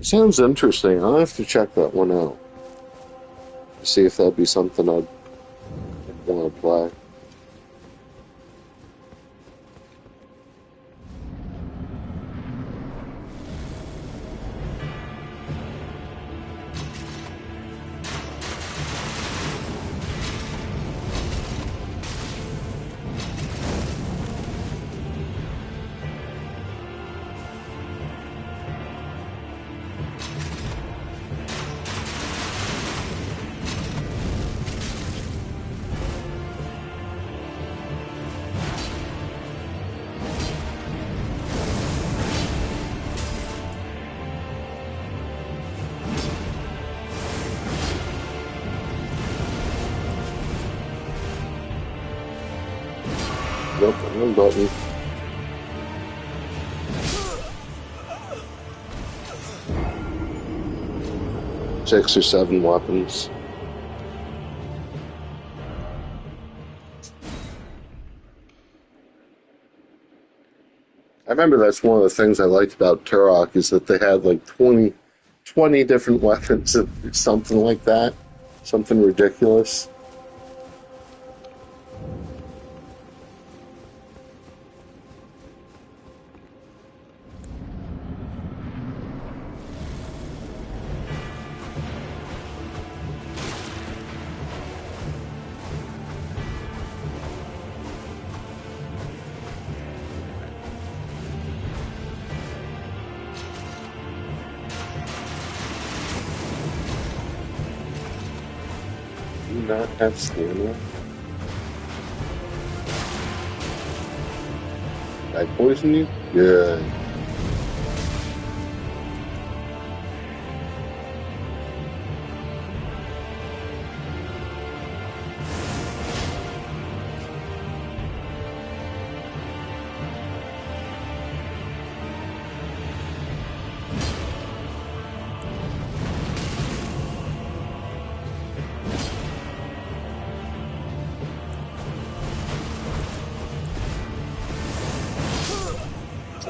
Speaker 1: Sounds interesting. I'll have to check that one out. See if that'd be something I'd want to play. Nope, wrong button. Six or seven weapons. I remember that's one of the things I liked about Turok is that they had like 20 different weapons or something like that. Something ridiculous. not have stamina? Did I poison you? Good.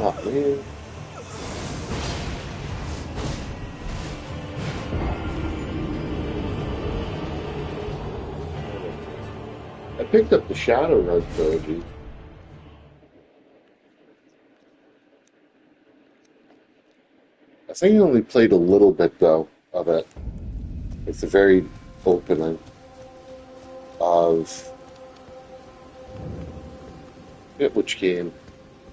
Speaker 1: Oh, man. I picked up the Shadowrun trilogy. I think I only played a little bit, though, of it. It's the very opening of which game.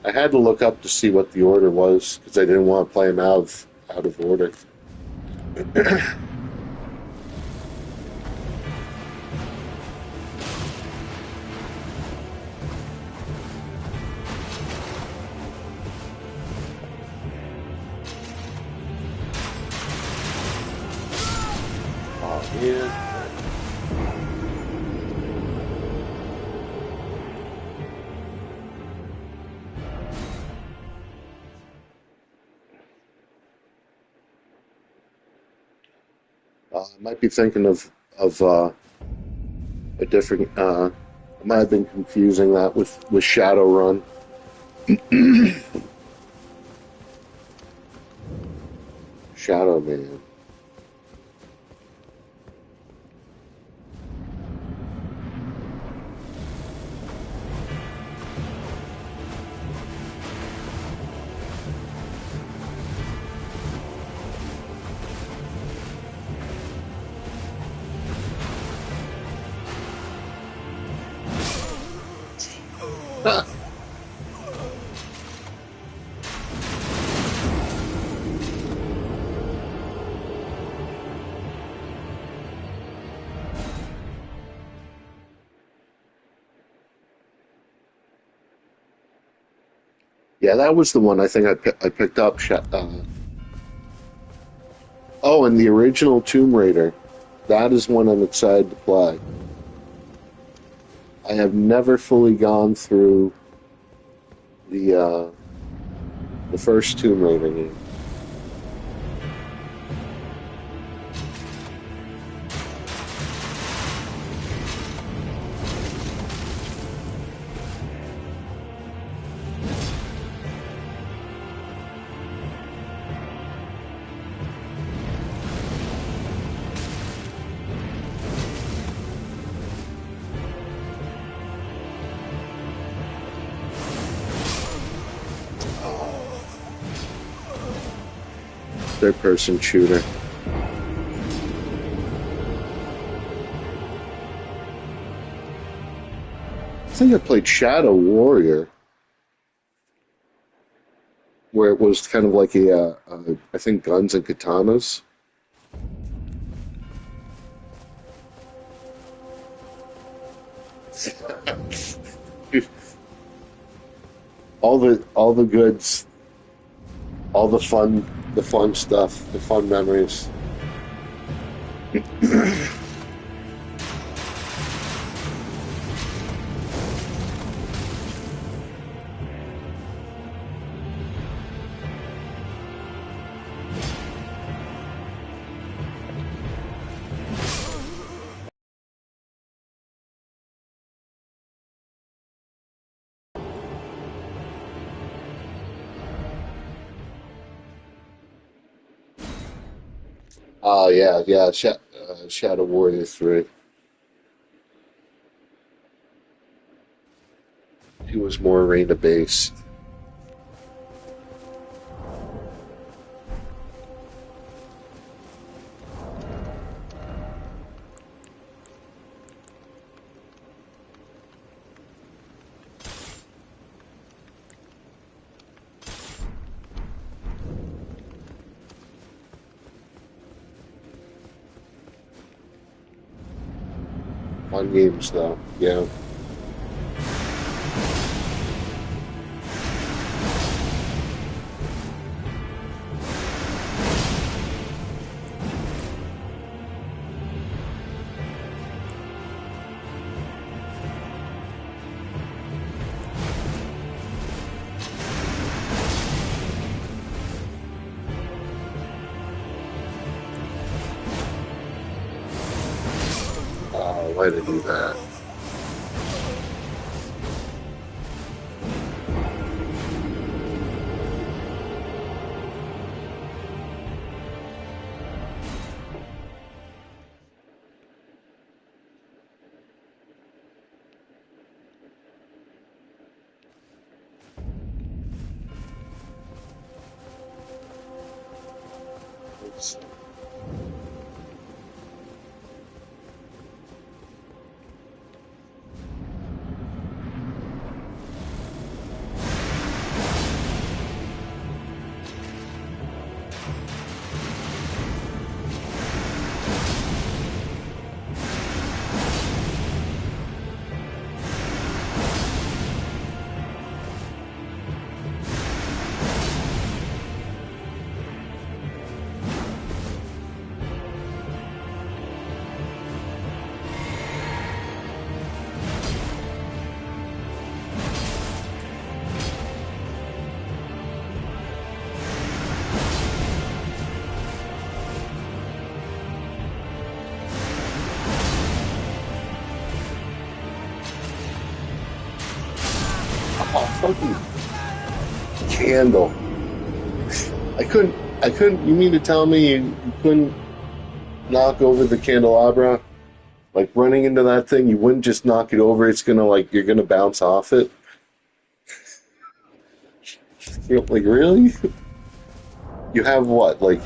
Speaker 1: I had to look up to see what the order was because I didn't want to play them out of order. Oh man. I might be thinking of a different. I might have been confusing that with Shadowrun. Shadow Man. Yeah, that was the one I think I picked up. Oh, and the original Tomb Raider. That is one I'm excited to play. I have never fully gone through the first Tomb Raider game. Third-person shooter. I think I played Shadow Warrior, where it was kind of like I think guns and katanas. All the goods, all the fun stuff, the fun memories. Oh yeah, yeah, Shadow Warrior 3. He was more arena based. on games though. Yeah. Why did I do that? Oops. Oh, fucking candle. I couldn't. I couldn't. You mean to tell me you couldn't knock over the candelabra? Like running into that thing, you wouldn't just knock it over. It's gonna like you're gonna bounce off it. Like really? You have what? Like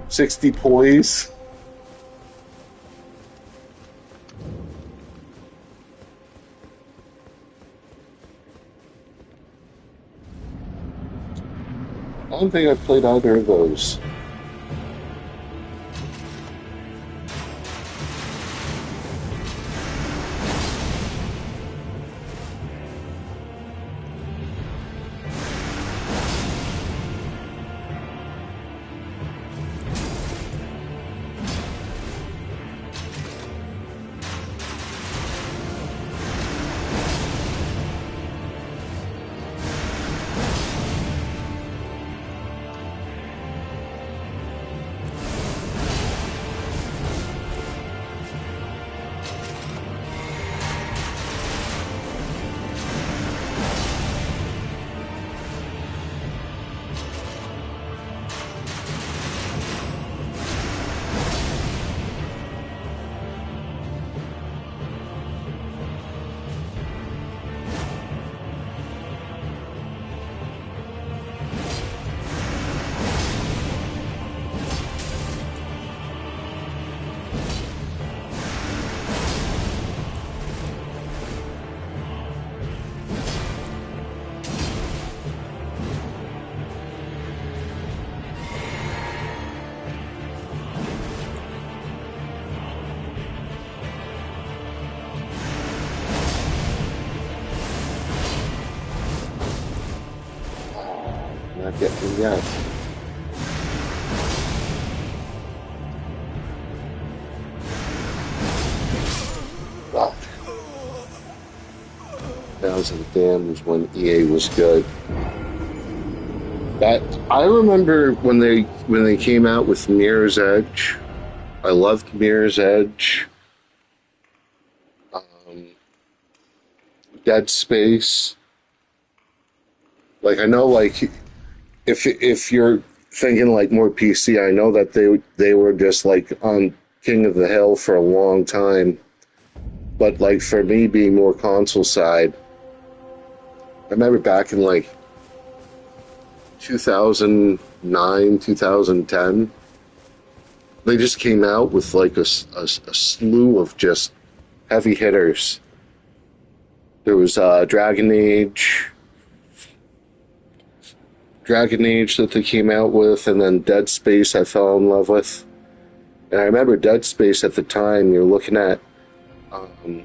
Speaker 1: 60 poise? I don't think I played either of those. Not getting yet. Fuck. Thousand Damned when EA was good. That I remember when they came out with Mirror's Edge. I loved Mirror's Edge. Um, Dead Space. Like I know, like if you're thinking like more PC, I know that they were just like on King of the Hill for a long time. But like for me being more console side, I remember back in like 2009, 2010, they just came out with like a slew of just heavy hitters. There was Dragon Age that they came out with, and then Dead Space I fell in love with. And I remember Dead Space at the time, you're looking at um,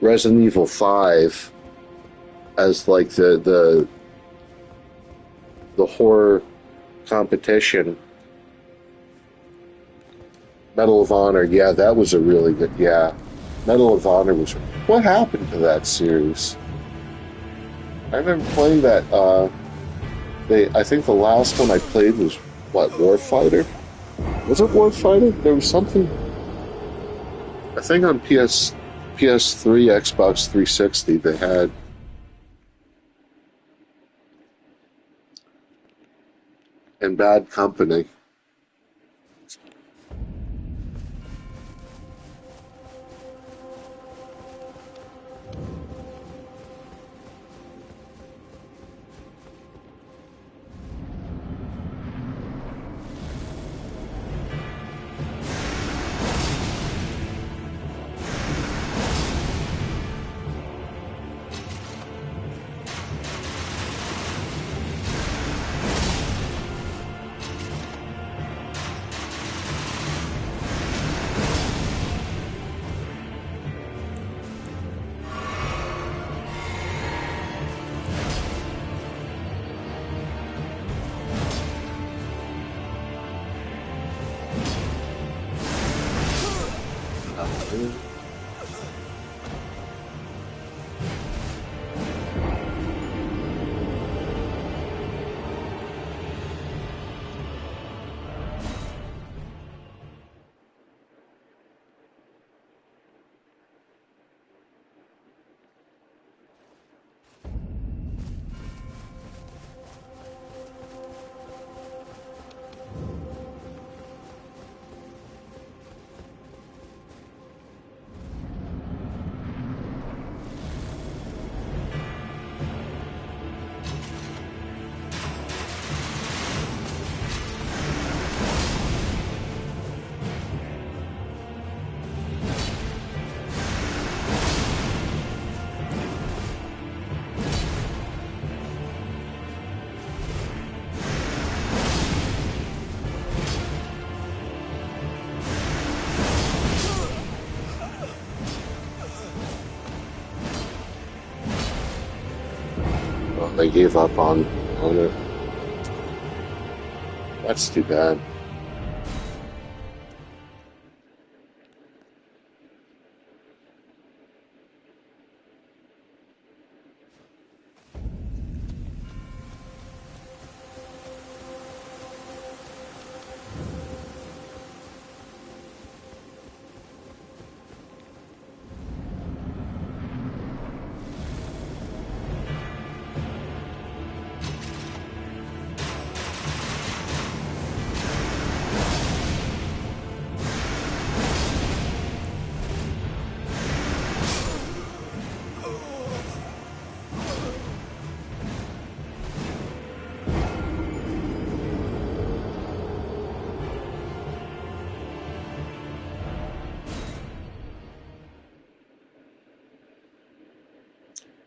Speaker 1: Resident Evil 5 as like the horror competition. Medal of Honor, yeah, that was a really good. Yeah, Medal of Honor was. What happened to that series? I remember playing that. I think the last one I played was what, Warfighter? Was it Warfighter? There was something. I think on PS3, Xbox 360, they had in Bad Company. They gave up on it. That's too bad.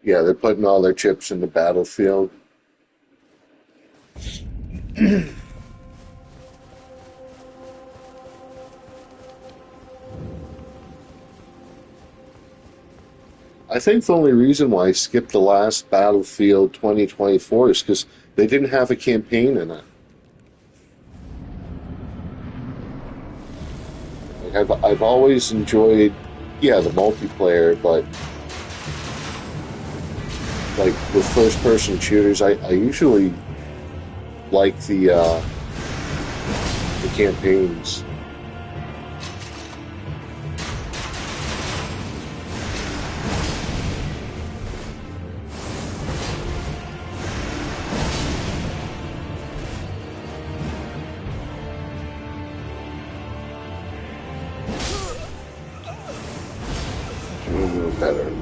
Speaker 1: Yeah, they're putting all their chips in the battlefield. I think the only reason why I skipped the last Battlefield 2024 is because they didn't have a campaign in it. Like I've always enjoyed, yeah, the multiplayer, but like with first person shooters, I usually like the campaigns. A little better.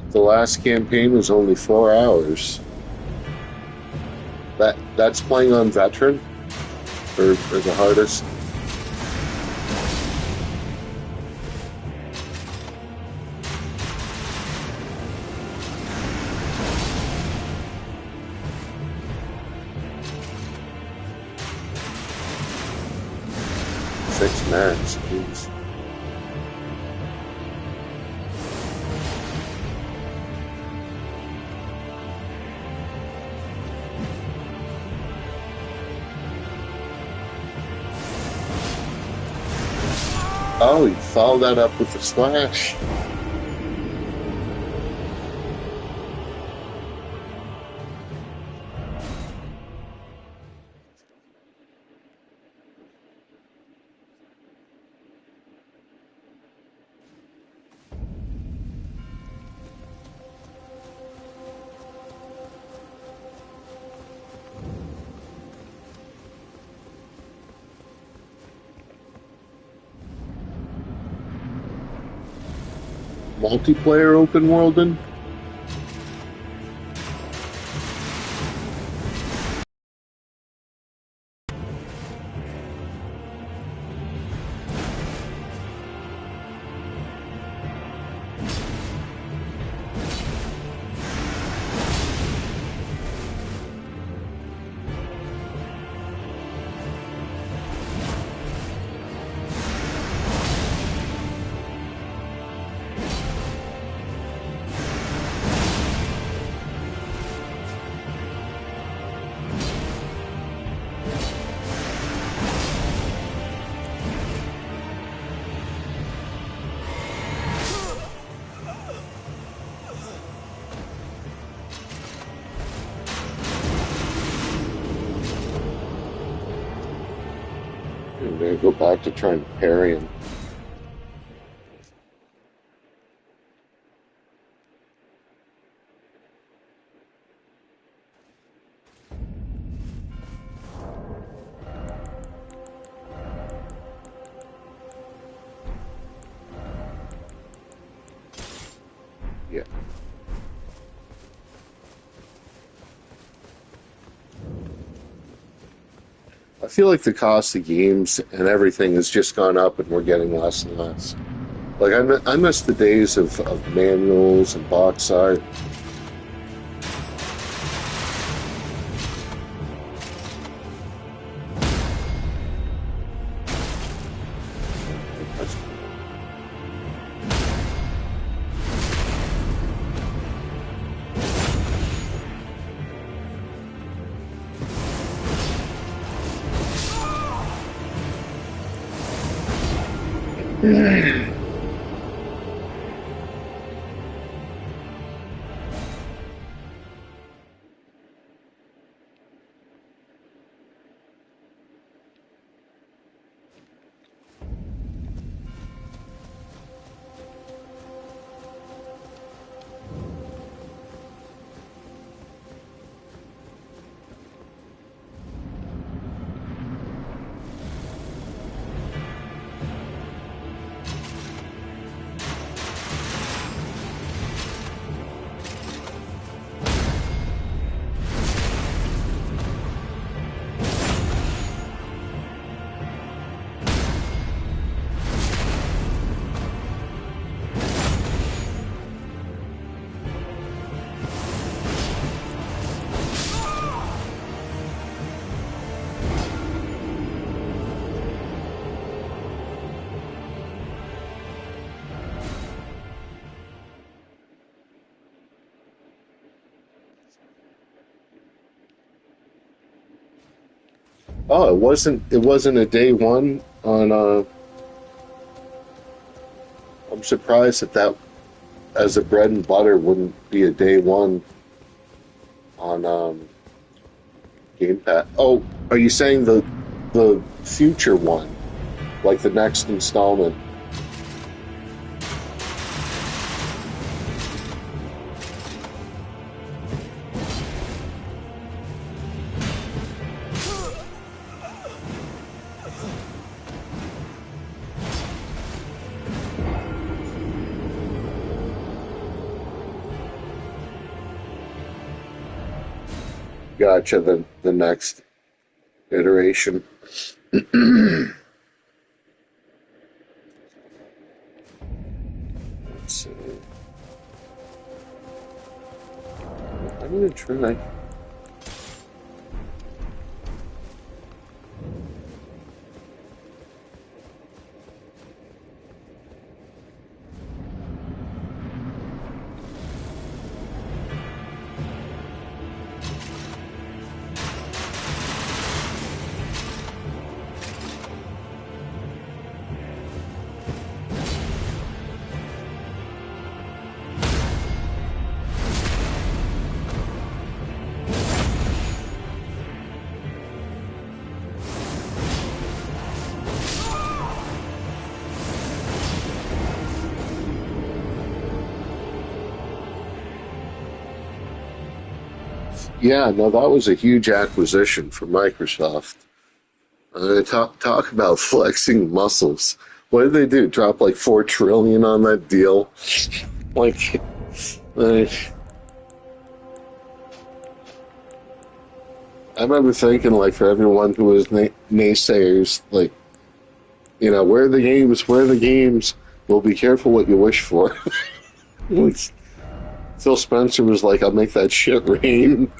Speaker 1: The last campaign was only 4 hours. That's playing on veteran or the hardest. Six max, jeez. Oh, he followed that up with the slash. Multiplayer open worldin'? I'm gonna go back to trying to parry him. Yeah. I feel like the cost of games and everything has just gone up and we're getting less and less. Like, I miss the days of manuals and box art. Oh, it wasn't a day one on I'm surprised that as a bread and butter wouldn't be a day one on Game Pass. Oh, are you saying the future one, like the next installment? Gotcha. The next iteration. So I'm gonna try. Yeah, no, that was a huge acquisition for Microsoft. Talk about flexing muscles. What did they do? Drop like 4 trillion on that deal? Like, I, I remember thinking, like, for everyone who was naysayers, like, where are the games? Where are the games? Well, be careful what you wish for. Like, Phil Spencer was like, "I'll make that shit rain."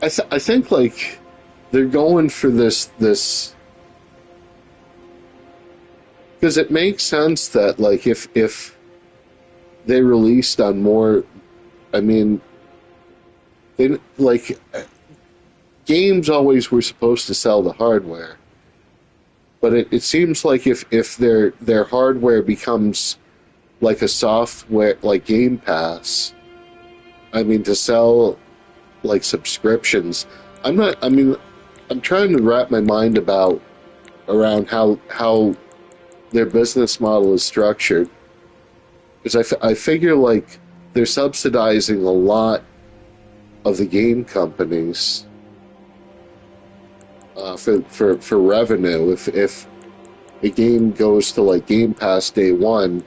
Speaker 1: I think like they're going for this because it makes sense that like if they released on more, I mean, they like games always were supposed to sell the hardware, but it seems like if their hardware becomes like a software like Game Pass, I mean to sell like subscriptions. I'm not. I mean, I'm trying to wrap my mind about around how their business model is structured because I figure like they're subsidizing a lot of the game companies for revenue. If a game goes to like Game Pass day one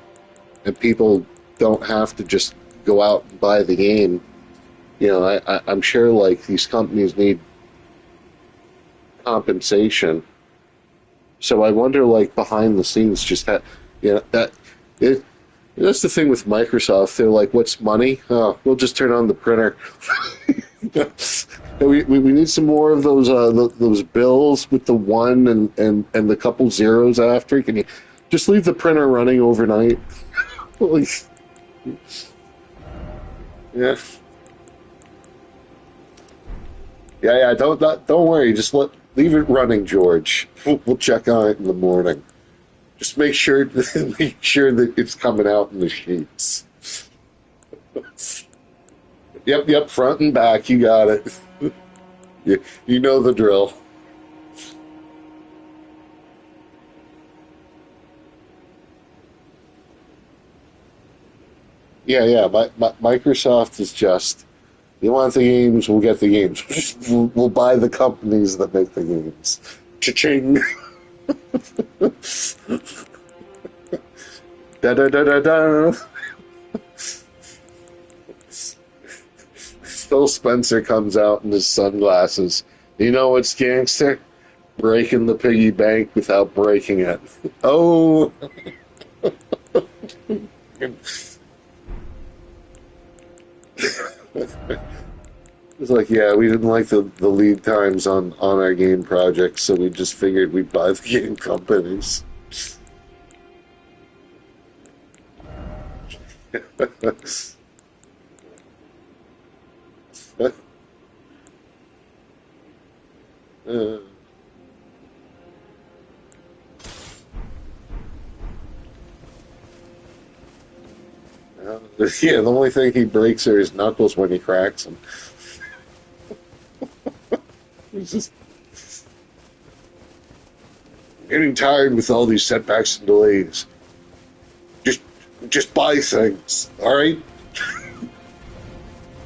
Speaker 1: and people don't have to just go out and buy the game, I'm sure like these companies need compensation. So I wonder, like behind the scenes, just that, that it. That's the thing with Microsoft. They're like, "What's money? Oh, we'll just turn on the printer. we need some more of those bills with the one and the couple zeros after. Can you just leave the printer running overnight?" Like, yeah, yeah. Don't worry. Just leave it running, George. We'll check on it in the morning. Just make sure make sure that it's coming out in the sheets. Yep, front and back. You got it. You know the drill. Yeah. Microsoft is just, you want the games, we'll get the games. We'll buy the companies that make the games. Cha-ching. Da da da da da. Phil Spencer comes out in his sunglasses. You know what's gangster? Breaking the piggy bank without breaking it. Oh. It's like, yeah, we didn't like the lead times on our game projects, so we just figured we'd buy the game companies. Uh, yeah, the only thing he breaks are his knuckles when he cracks them. He's just getting tired with all these setbacks and delays. Just just buy things, all right?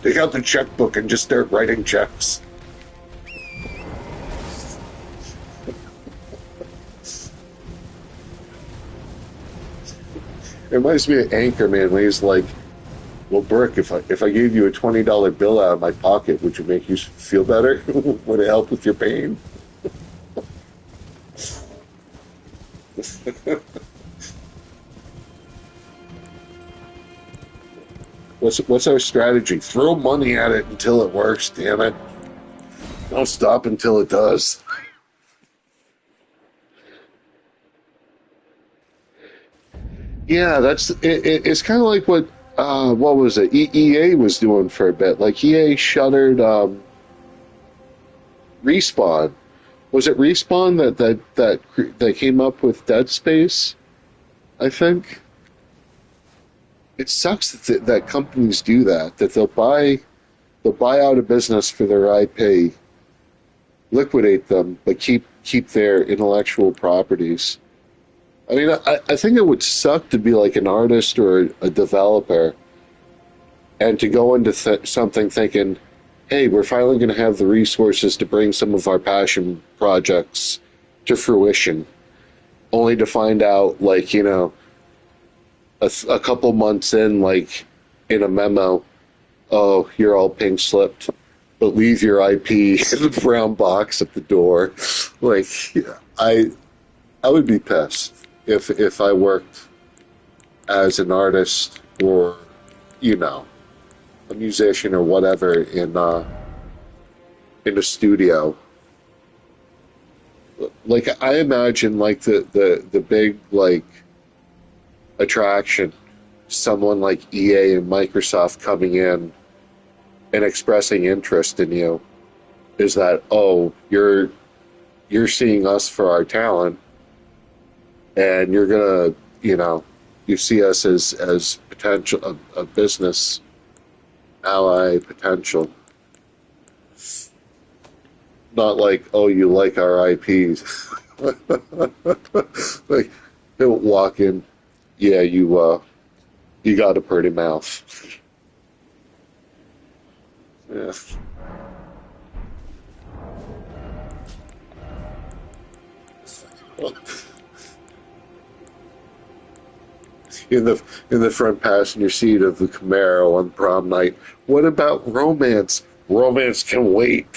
Speaker 1: Take out the checkbook and just start writing checks. reminds me of Anchorman, where he's like, "Well, Burke, if I gave you a $20 bill out of my pocket, would you make you feel better? Would it help with your pain?" What's our strategy? Throw money at it until it works. Damn it! Don't stop until it does. Yeah, it's kind of like what was it? EA was doing for a bit. Like EA shuttered Respawn. Was it Respawn that came up with Dead Space? I think it sucks that companies do that. That they'll buy out a business for their IP, liquidate them, but keep their intellectual properties. I mean, I think it would suck to be like an artist or a developer and to go into something thinking, hey, we're finally going to have the resources to bring some of our passion projects to fruition, only to find out, like, a couple months in, like, in a memo, oh, you're all pink slipped, but leave your IP in the brown box at the door. Like, I I would be pissed if I worked as an artist or you know a musician or whatever in a studio. Like I imagine like the big like attraction, someone like EA and Microsoft coming in and expressing interest in you is that, oh, you're seeing us for our talent and you're gonna, you see us as potential a business ally potential, not like, oh, you like our IPs. Like he'll walk in, yeah, you got a pretty mouth. Yeah. in the in the front passenger seat of the Camaro on prom night. What about romance? Romance can wait.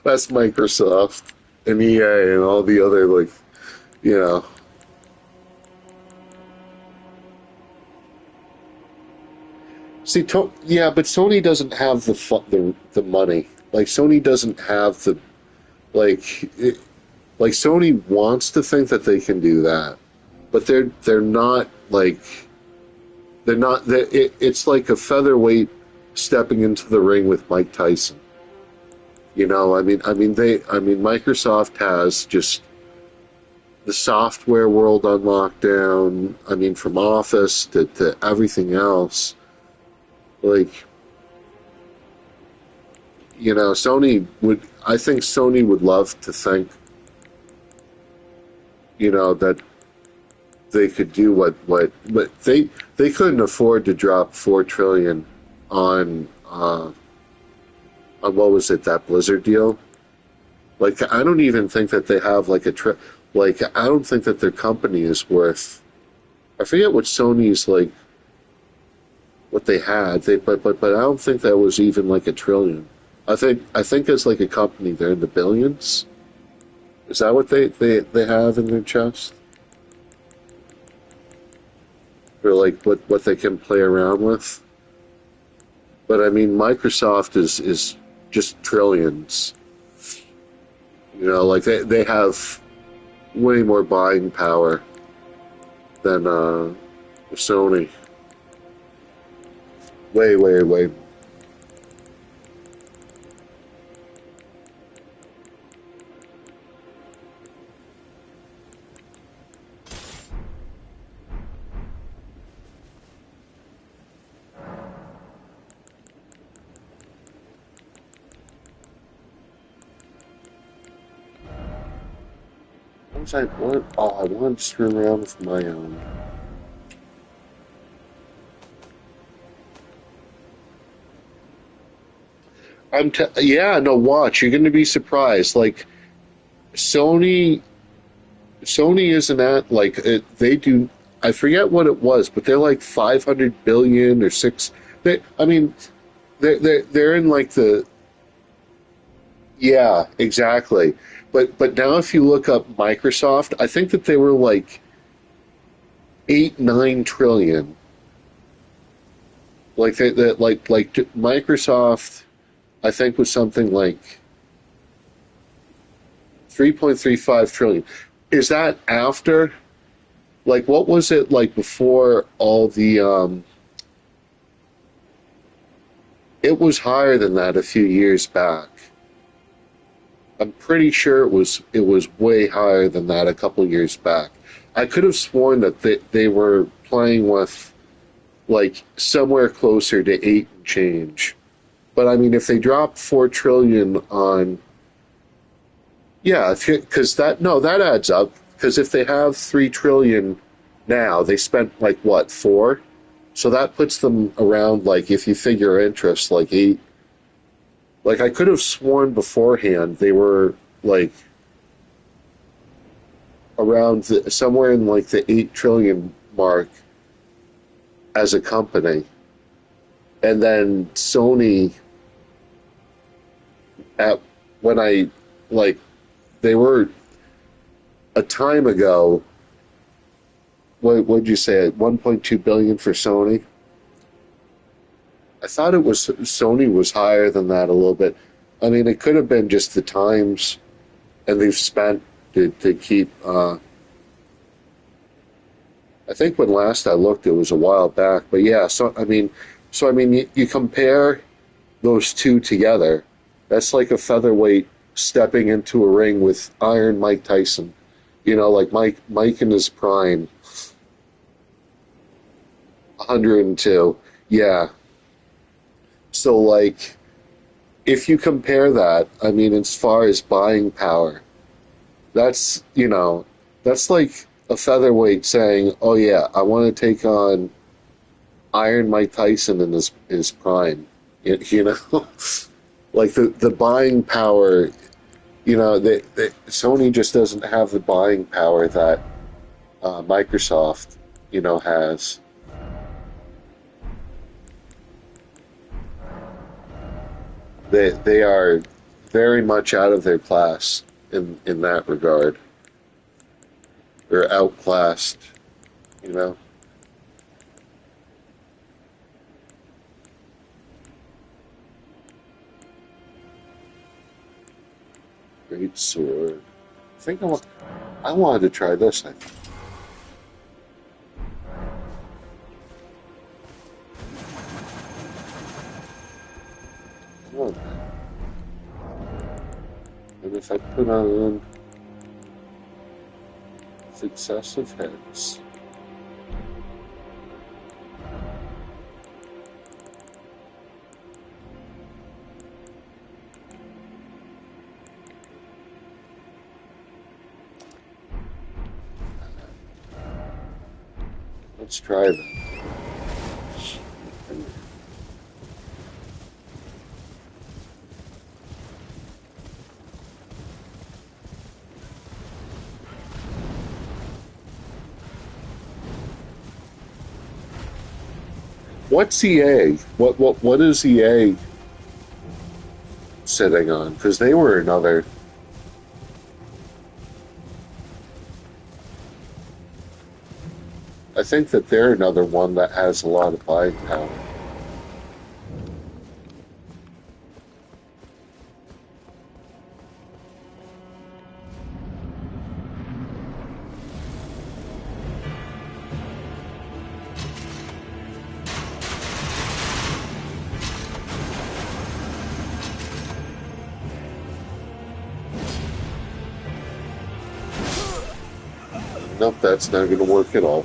Speaker 1: That's Microsoft and EA and all the other like you know. See, yeah, but Sony doesn't have the money. Like Sony doesn't have the like like Sony wants to think that they can do that, but they're not like it's like a featherweight stepping into the ring with Mike Tyson. Microsoft has just the software world on lockdown. I mean, from Office to everything else. Like, I think Sony would love to think, that they could do but they couldn't afford to drop 4 trillion on what was it, that Blizzard deal? Like, I don't even think that they have like like, I don't think that their company is worth. I forget what Sony's like, what they had. But I don't think that was even like a trillion. I think as like a company, they're in the billions. Is that what they have in their chest? Or like what they can play around with? But I mean, Microsoft is just trillions. Like they have way more buying power than Sony. Way, way, way. What was I want? Oh, I wanted to screw around with my own. Yeah, no, watch. You're going to be surprised. Like Sony, Sony isn't at like they do. I forget what it was, but they're like 500 billion or six. I mean, they're in like the yeah, exactly. But now if you look up Microsoft, I think that they were like 8 9 trillion. Like that like Microsoft, I think was something like 3.35 trillion. Is that after? Like, what was it like before all the? It was higher than that a few years back. I'm pretty sure it was way higher than that a couple years back. I could have sworn that they were playing with like somewhere closer to eight and change. But I mean, if they dropped 4 trillion on, yeah, because that no, that adds up. Because if they have 3 trillion now, they spent like what, four? So that puts them around like if you figure interest like eight. Like I could have sworn beforehand they were like around somewhere in like the 8 trillion mark as a company, and then Sony at when I like they were a time ago. What would you say? 1.2 billion for Sony. I thought it was Sony was higher than that a little bit. I mean, it could have been just the times, and they've spent to keep. I think when last I looked, it was a while back. But yeah, so I mean, you compare those two together. That's like a featherweight stepping into a ring with Iron Mike Tyson. Like Mike in his prime, 102. Yeah. So like, if you compare that, I mean, as far as buying power, that's that's like a featherweight saying, "Oh yeah, I want to take on Iron Mike Tyson in his prime." You know, like the buying power. Sony just doesn't have the buying power that Microsoft, has. They are very much out of their class in that regard, or outclassed. You know, great sword. I think I wanted to try this. I think. Oh, and if I put on successive heads, let's try that. What's EA? What is EA sitting on? Because they were another. I think that they're another one that has a lot of buying power. Nope, that's not going to work at all.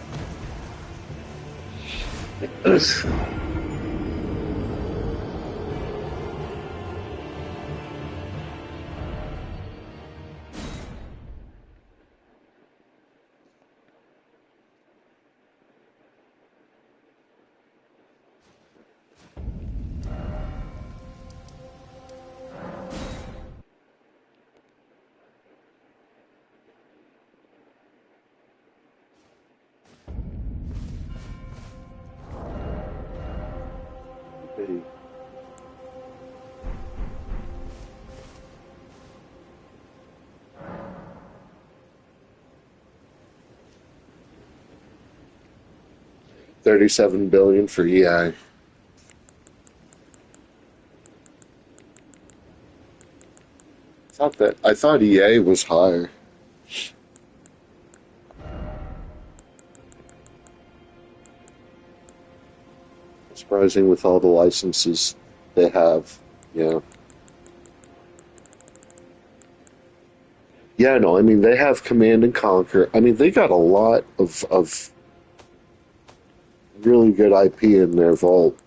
Speaker 1: Hey, 37 billion for EI. I thought EA was higher. Surprising with all the licenses they have. Yeah. Yeah, no, I mean they have Command and Conquer. I mean they got a lot of really good IP in their vault.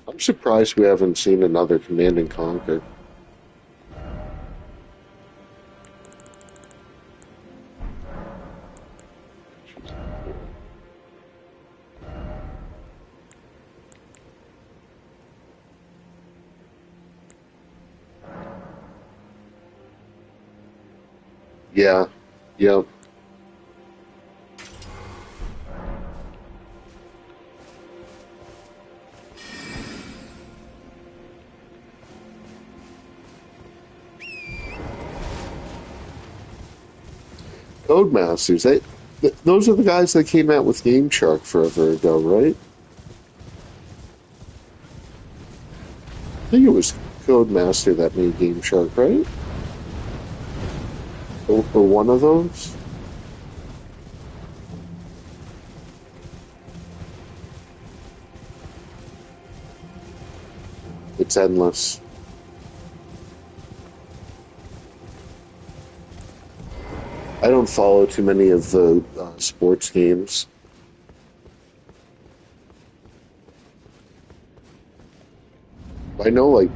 Speaker 1: I'm surprised we haven't seen another Command and Conquer. Yeah, yeah. Codemasters. Those are the guys that came out with Game Shark forever ago, right? I think it was Codemaster that made Game Shark, right? Or one of those. It's endless. I don't follow too many of the sports games. I know like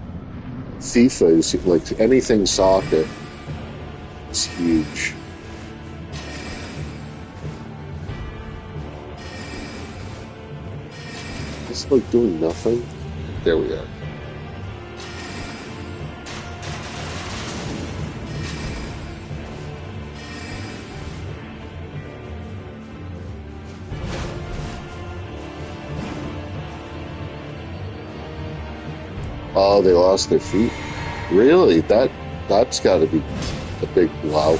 Speaker 1: FIFA is like anything soccer. It's huge. It's like doing nothing. There we are. Oh, they lost their feet. Really? That's got to be a big blow.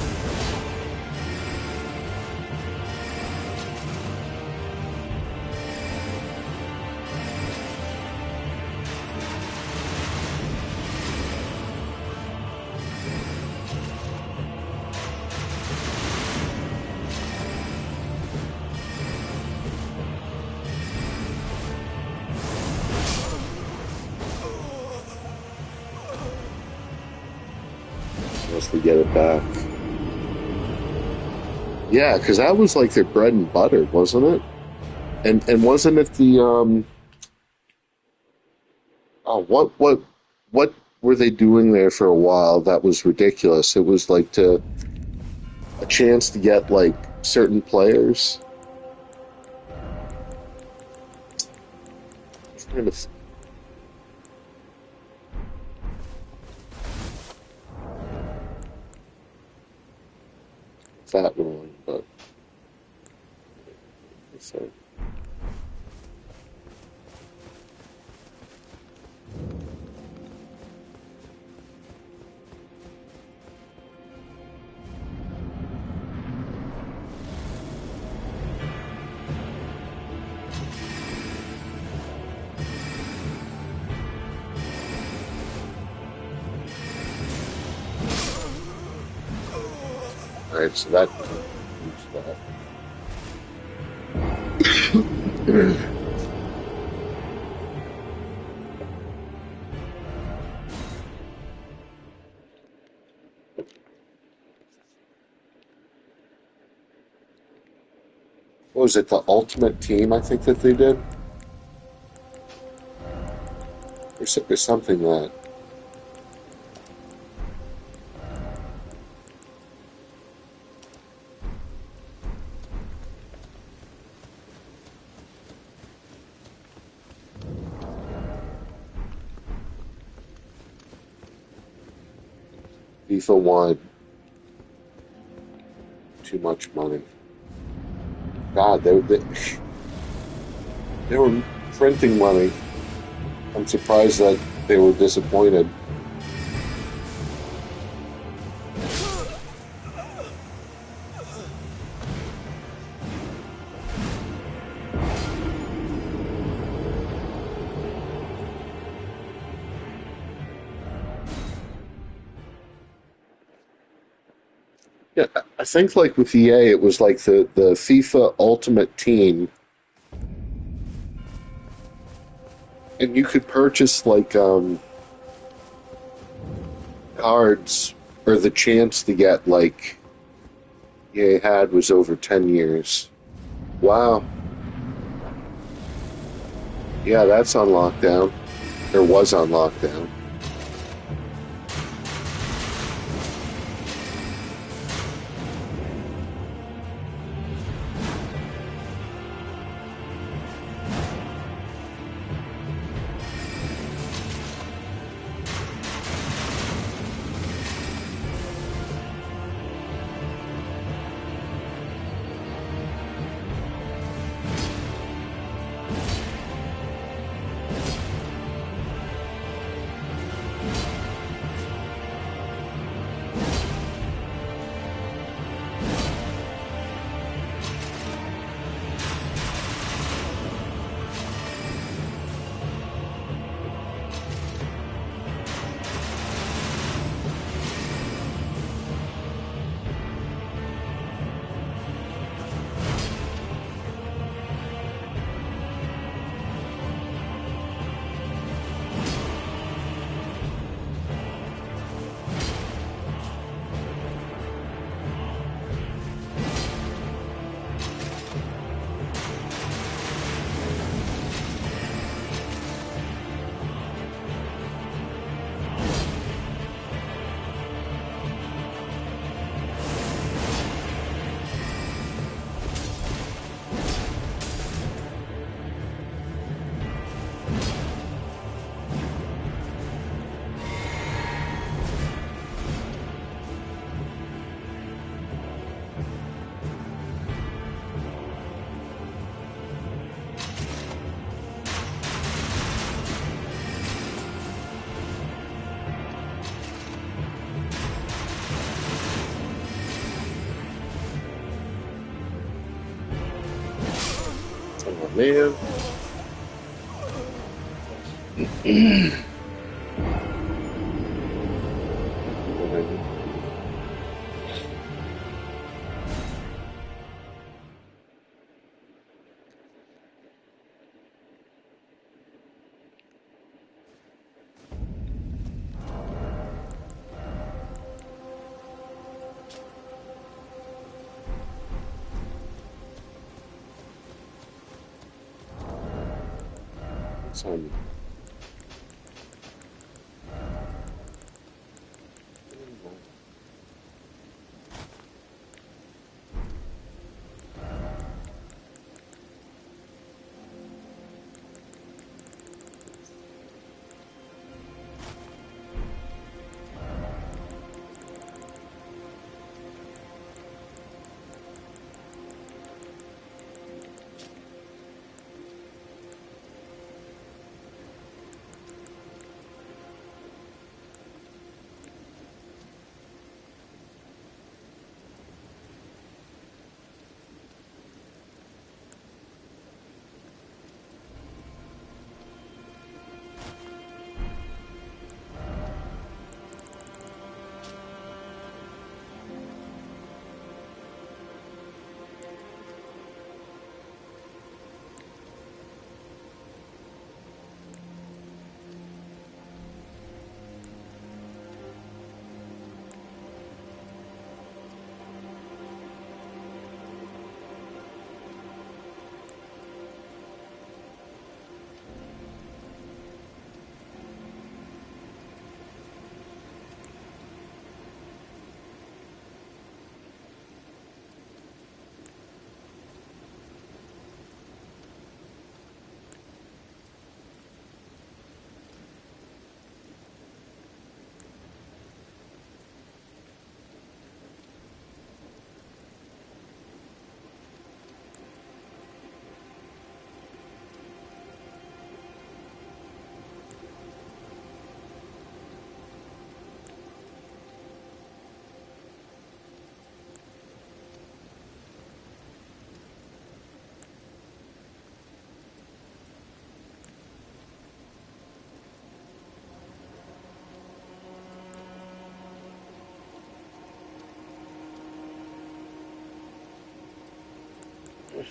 Speaker 1: Unless they get it back. Yeah, because that was like their bread and butter, wasn't it? And wasn't it the oh what were they doing there for a while that was ridiculous? It was like to a chance to get like certain players. I was trying to that wrong, but so all right, so that what was it the Ultimate Team? I think that they did, or something that FIFA One. too much money. God, they were printing money. I'm surprised that they were disappointed. Yeah, I think like with EA, it was like the FIFA Ultimate Team, and you could purchase like cards or the chance to get like EA had was over 10 years. Wow. Yeah, that's on lockdown. Or was on lockdown. Oh man. It's on. Yep.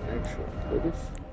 Speaker 1: Actually, what if...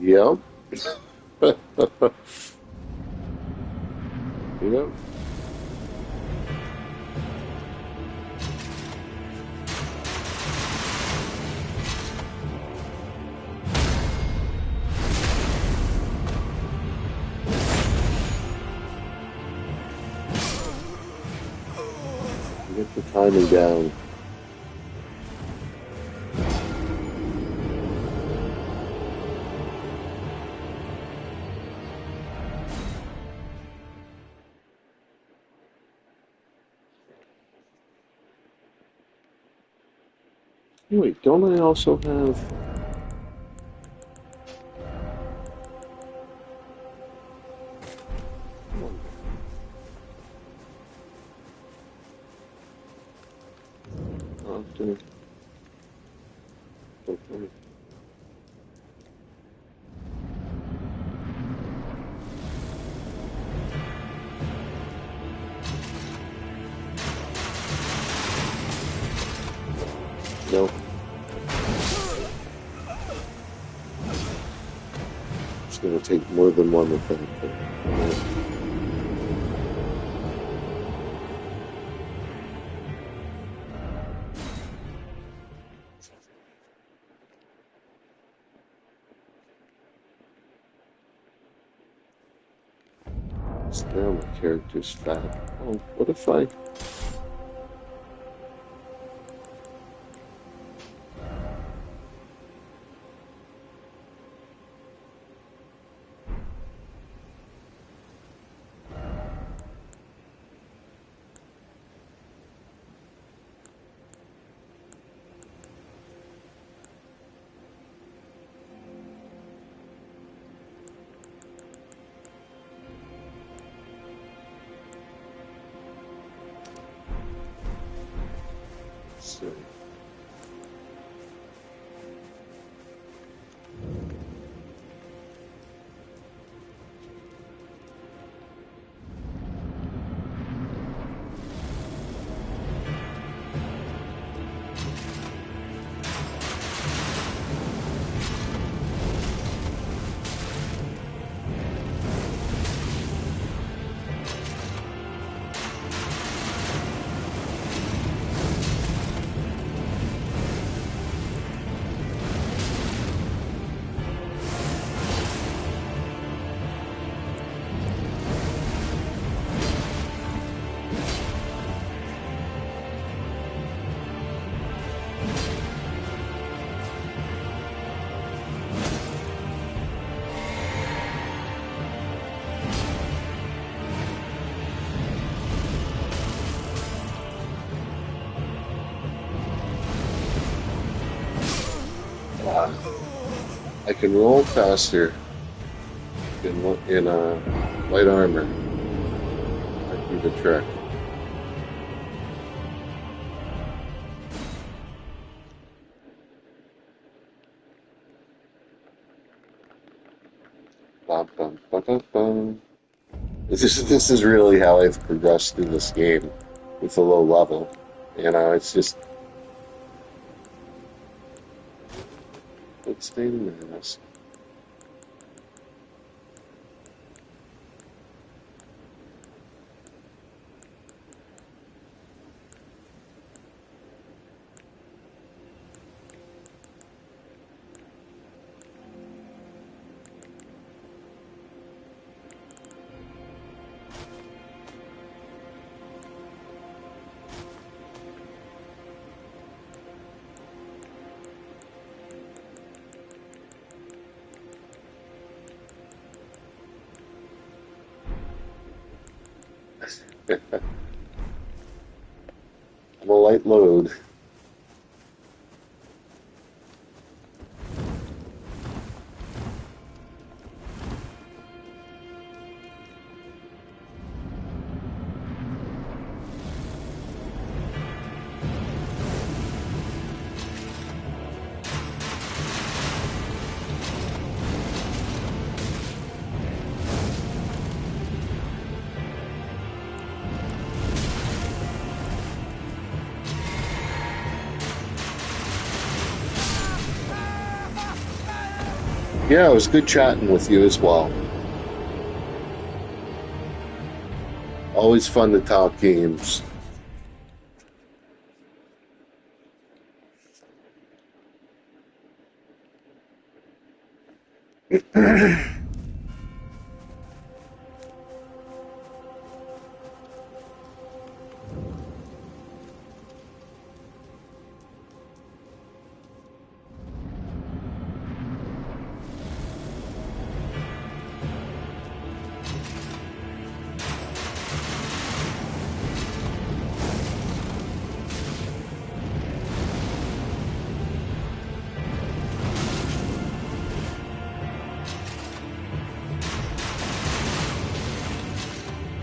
Speaker 1: Yep. Yep. Get the timing down. Wait, don't I also have... Often... No. It's going to take more than one of them. Now my character's fat. Oh, what if I... So... I can roll faster in light armor. Might be the trick. Bum, bum, bum, bum, bum. This is really how I've progressed through this game with a low level. You know, it's just let's stay in this. I'm a light load. Yeah, it was good chatting with you as well. Always fun to talk games.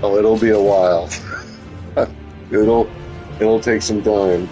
Speaker 1: Oh, it'll be a while. it'll it'll take some time.